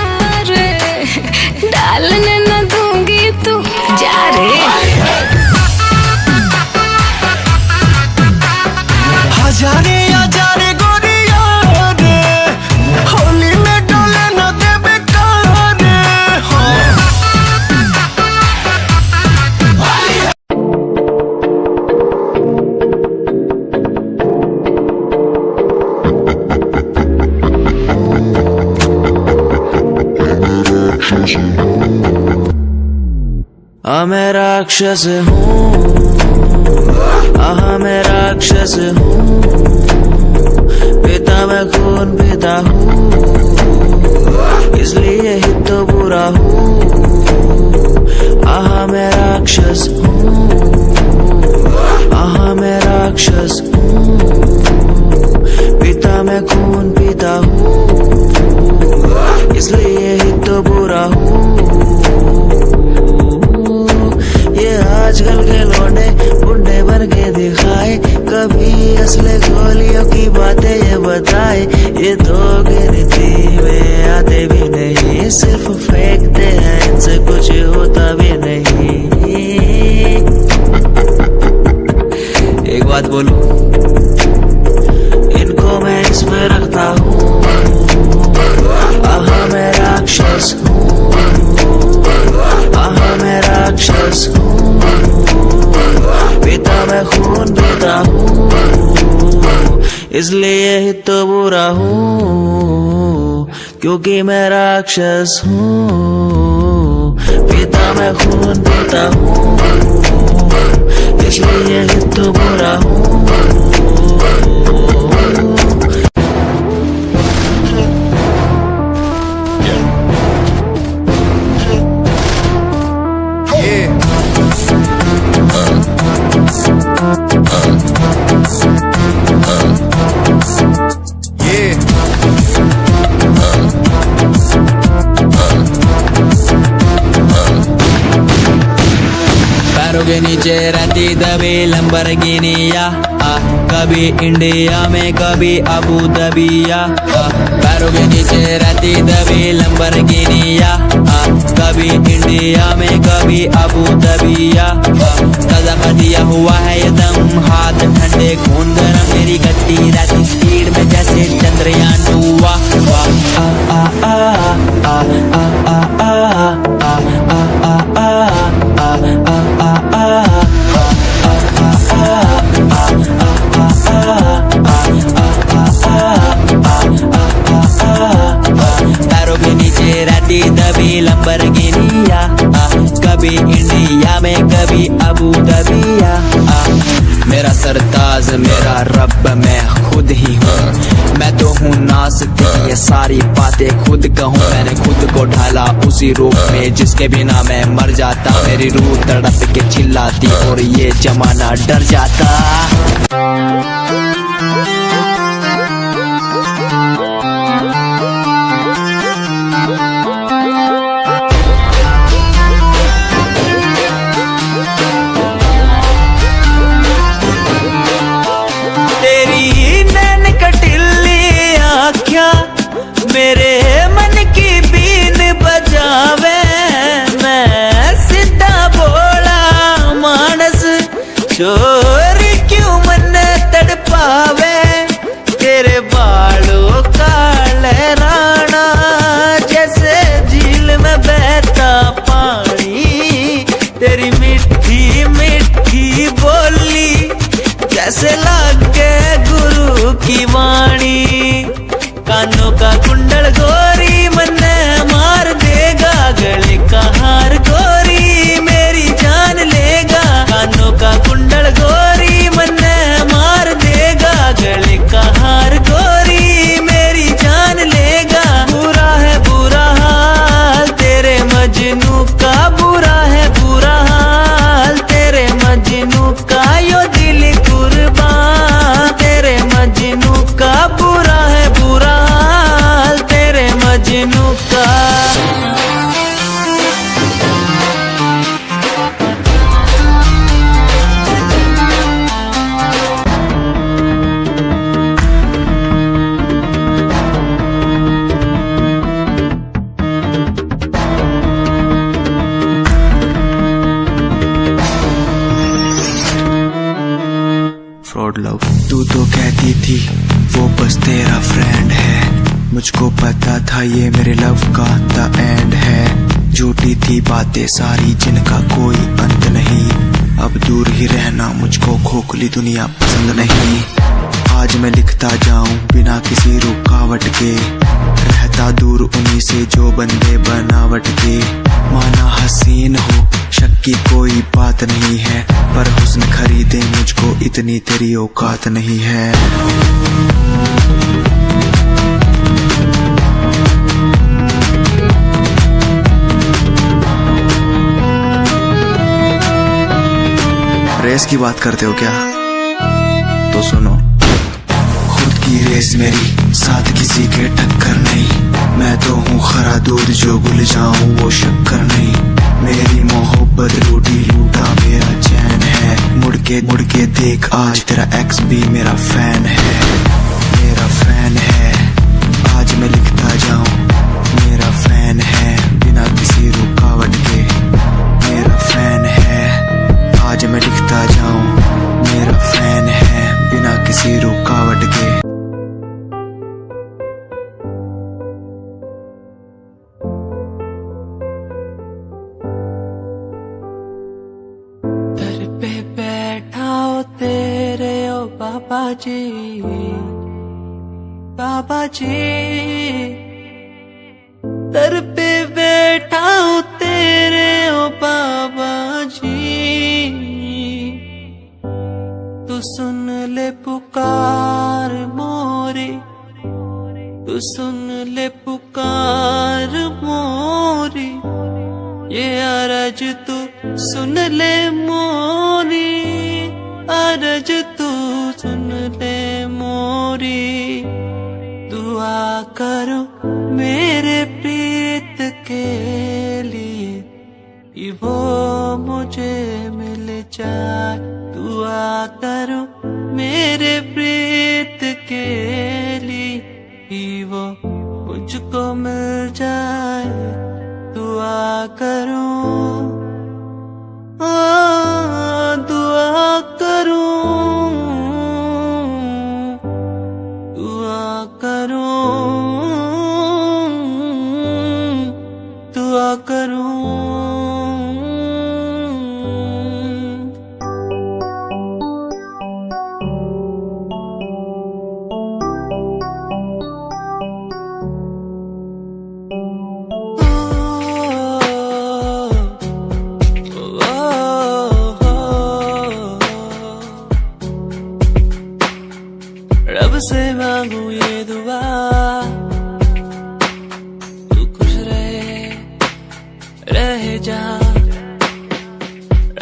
[SPEAKER 1] रे डालने न दूंगी तू जा रे
[SPEAKER 2] हजारे हजारे गोरिया रे होली में डोले न देबे कारे
[SPEAKER 9] मैं राक्षस हूँ मैं राक्षस हूँ पिता मैं खून पिता हूँ इसलिए ही तो बुरा हूँ मैं राक्षस हूँ मैं राक्षस हूँ पिता मैं खून पिता हूँ इसलिए ही तो बुरा हूँ ये आजकल के लौंडे बुढ़े बन के दिखाए कभी असले गोलियों की बातें ये बताए ये तो गिनती में आते भी नहीं सिर्फ फेंकते हैं इनसे कुछ होता भी नहीं एक बात बोलूं इनको मैं इसमें रखता हूँ मैं राक्षस हूँ मैं राक्षस हूँ पिता मैं खून पिता हूँ इसलिए ही तो बुरा हूँ क्योंकि मैं राक्षस हूँ पिता मैं खून पिता हूँ इसलिए ही तो बुरा हूँ के नीचे रहती दबी लंबरगिनिया कभी इंडिया में कभी अबू दबिया पैरों के नीचे रहती दबी लंबरगिनिया कभी इंडिया में कभी अबू दबिया ताजा कर दिया हुआ है ये दम हाथ ठंडे खून गरम मेरी गति रहती स्पीड में जैसे चंद्रयान हुआ पैरों के नीचे रहती दबी लंबरगिनिया कभी इंडिया में कभी अबू दबिया मेरा सरताज मेरा रब मैं खुद ही हूँ मैं तो हूँ नास्तिक ये सारी बातें खुद कहूँ मैंने खुद को ढाला उसी रूप में जिसके बिना मैं मर जाता मेरी रूह तड़प के चिल्लाती और ये जमाना डर जाता मेरे मन की बीन बजावे मैं सीधा बोला मानस चोरी क्यों मन तड़पावे तेरे बालों का लहराना जैसे झील में बहता पानी तेरी मीठी मीठी बोली जैसे लगे गुरु की वाणी कानों का कुंडल गोरी मन्ने मार देगा गले का हार गोरी मेरी जान लेगा कानों का कुंडल गोरी मन्ने मार देगा गले का हार गोरी मेरी जान लेगा बुरा है बुरा हाल तेरे मजनू का बुरा है बुरा हाल तेरे मजनू का यो दिल कुर्बान तेरे मजनू का बुरा है अबाउट लव। तू तो कहती थी वो बस तेरा फ्रेंड है, मुझको पता था ये मेरे लव का द एंड है। झूठी थी बातें सारी जिनका कोई अंत नहीं, अब दूर ही रहना मुझको खोखली दुनिया पसंद नहीं। आज मैं लिखता जाऊं बिना किसी रुकावट के, रहता दूर उन्हीं से जो बंदे बनावट के। माना हसीन हो शक की कोई बात नहीं है, पर हुस्न खरीदे मुझको इतनी तेरी औकात नहीं है। रेस की बात करते हो क्या? तो सुनो, खुद की रेस मेरी साथ किसी के टक्कर नहीं। मैं तो हूँ खरा दूध जो भूल जाऊं वो शक्कर नहीं। मेरी मोहब्बत लूटी लूटा मेरा चैन है, मुड़ के देख आज तेरा एक्स भी मेरा फैन है, मेरा फैन है। आज मैं लिखता जाऊं मेरा फैन है, बिना किसी रुकावट के मेरा फैन है। आज मैं लिखता जाऊं मेरा फैन है, बिना किसी रुकावट के।
[SPEAKER 2] दर पे बैठा हो तेरे ओ बाबा जी, बाबा जी। दर पे बैठा हो तेरे ओ बाबा जी, तू सुन ले पुकार मोरी, तू सुन ले पुकार मोरी। ये अरज तू सुन ले मोरी, अरज तू सुन ले मोरी। दुआ करो मेरे प्रीत के लिए, कि वो मुझे मिल जाए। दुआ करो मेरे प्रीत के लिए, कि वो मुझको मिल जाए। दुआ करो, दुआ करो, दुआ करो, दुआ करो। रब से मांगू ये दुआ, तू खुश रहे जा।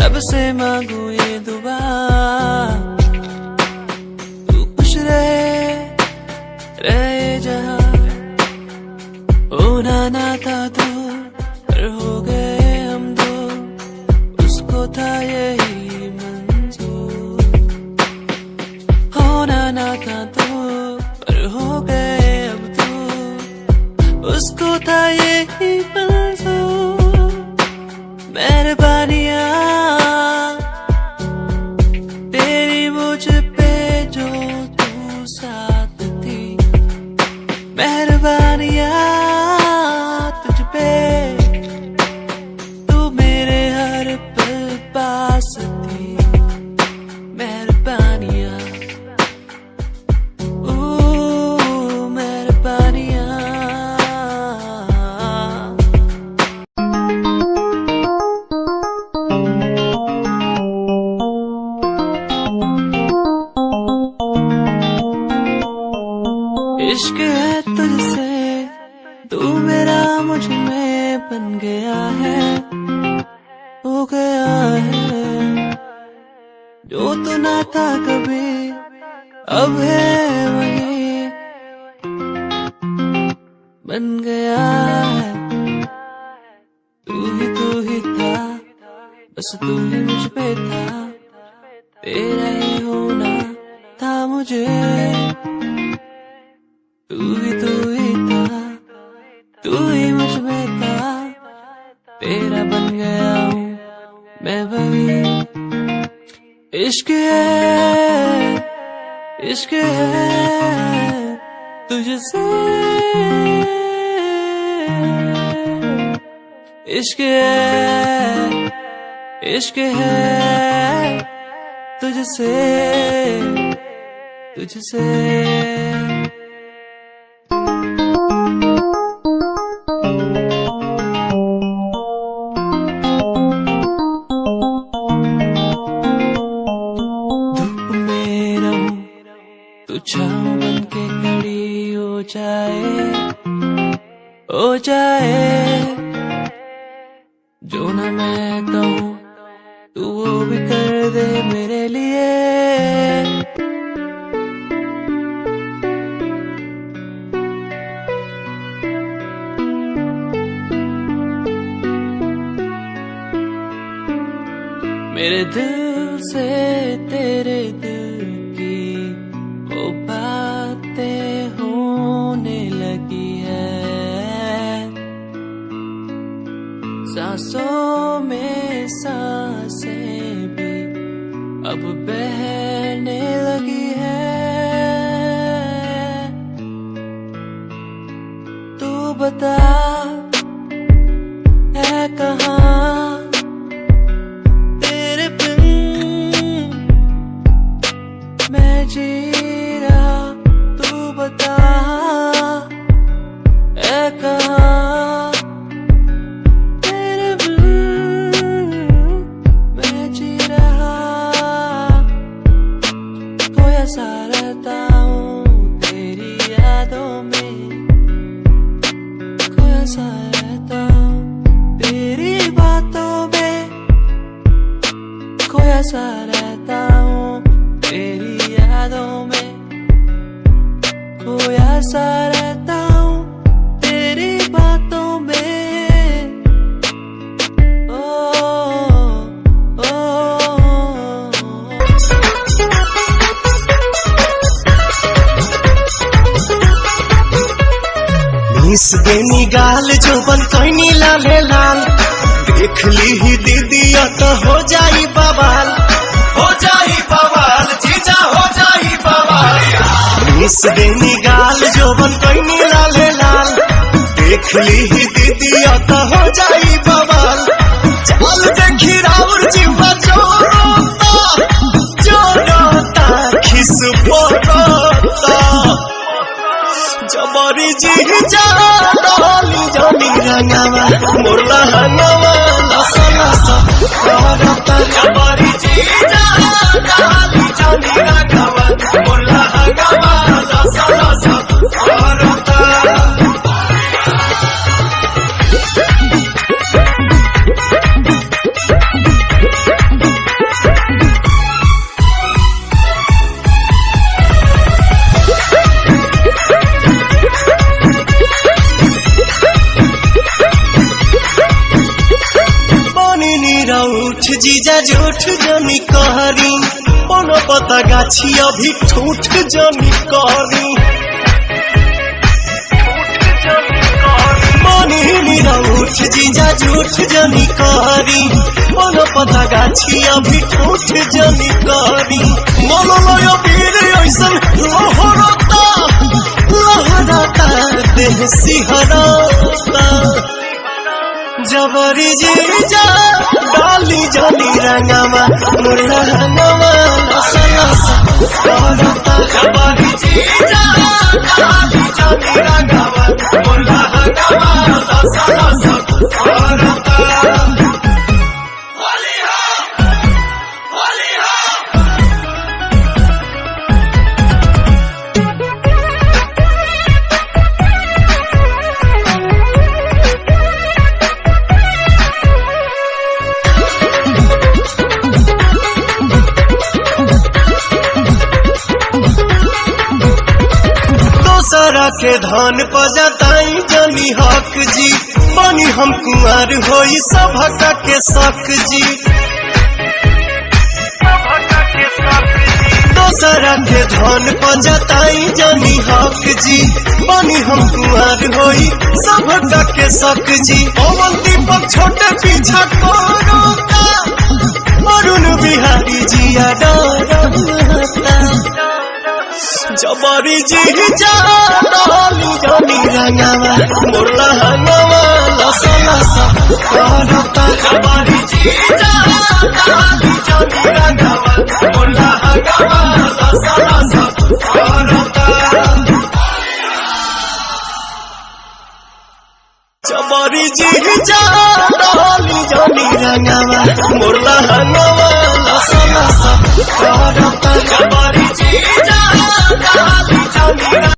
[SPEAKER 2] रब से मांगू ये दुआ, तू खुश रहे जा। होना ना था तो पर हो गए हम दो, उसको था यही मंजूर। होना ना था तो पर हो गए अब तो, उसको था यही मंजूर। मेहरबानियाँ तेरी मुझ पे जो तू साथ थी, मेहरबानियाँ तुझ पे तू मेरे हर पल पास थी। मेहरबानियाँ इश्क है तुझसे, तू मेरा मुझ में बन गया है, हो गया है। जो तू ना था कभी अब है वही बन गया है। तू ही था, बस तू ही मुझ पे था, तेरा ही होना था मुझे। तू ही था, तू ही मुझ में था, तेरा बन गया हूँ मैं वही। इश्क है
[SPEAKER 9] इश्क है तुझसे, इश्क है, इश्क है तुझसे, तुझसे। धूप में रहूं तू छाँव बन के खड़ी हो जाए, हो जाए। जो न मैं कहूँ तू वो भी कर दे मेरे लिए। मेरे दिल से तेरे दिल की वो बातें होने लगी है, सांसों में सांसें भी अब बहने लगी है। तू बता है कहाँ तेरे बिन मैं जी रहा, तू बता है कहाँ तेरे बिन मैं जी रहा। खोया सा रहता हूँ तेरी यादों में, खोया सा रहता हूँ तेरी बातों में, खोया सा रहता हूँ तेरी यादों में, खोया सा रहता हूँ तेरी बातों में। ओ, ओ,
[SPEAKER 2] मिस देनी गाल जोबन कैनी लाले लाल, देख ली ही दीदिया तो हो जाई बवाल, हो जाई बवाल जीजा हो जाई बवाल। मिस देनी गाल जोबन कैनी लाले लाल, देख ली ही दीदिया तो हो जाई बवाल। चाल देखी राउर जीवा जोड़ता खिस पोड़ता, जबरी जी जा डाली जानी रंगावा मोरला हंगावा लसा लसा करता। जबरी जी जा डाली जानी रंगावा मोरला हंगावा लसा लसा करता। उठ जीजा झूठ जनी कहरी, कोनो पता गाछी अभी ठूठ जनी कहरी। मनी मीरा उठ जीजा झूठ जनी कहरी, कोनो पता गाछी अभी ठूठ जनी कहरी। मोलो लोयो पीर ऐसन लहरता लहरता देह सिहरता, जबरी जीजा डाली जानी रंगावा मुरला हंगावा लसा लसा करता। जबरी जीजा डाली जानी रंगावा मुरला हंगावा लसा लसा करता। दोसरा के धन पजताई जनी हक जी, बनी हम कुंवर होई सभक के शक जी। दोसरा के धन पजताई जनी हक जी, बनी हम कुंवर होई सभक के शक जी। पवन दीपक छोटे पीछा कोरोता, अरुण बिहारी जिया डरता, जबरी जी जा डाली जानी रंगावा मोरला हंगावा लसा लसा करता जबरी जी जा डाली जानी रंगावा मोरला हंगावा लसा लसा करता जबरी जी जा डाली जानी रंगावा मोरला हंगावा लसा लसा करता जबरी जी जा डाली जानी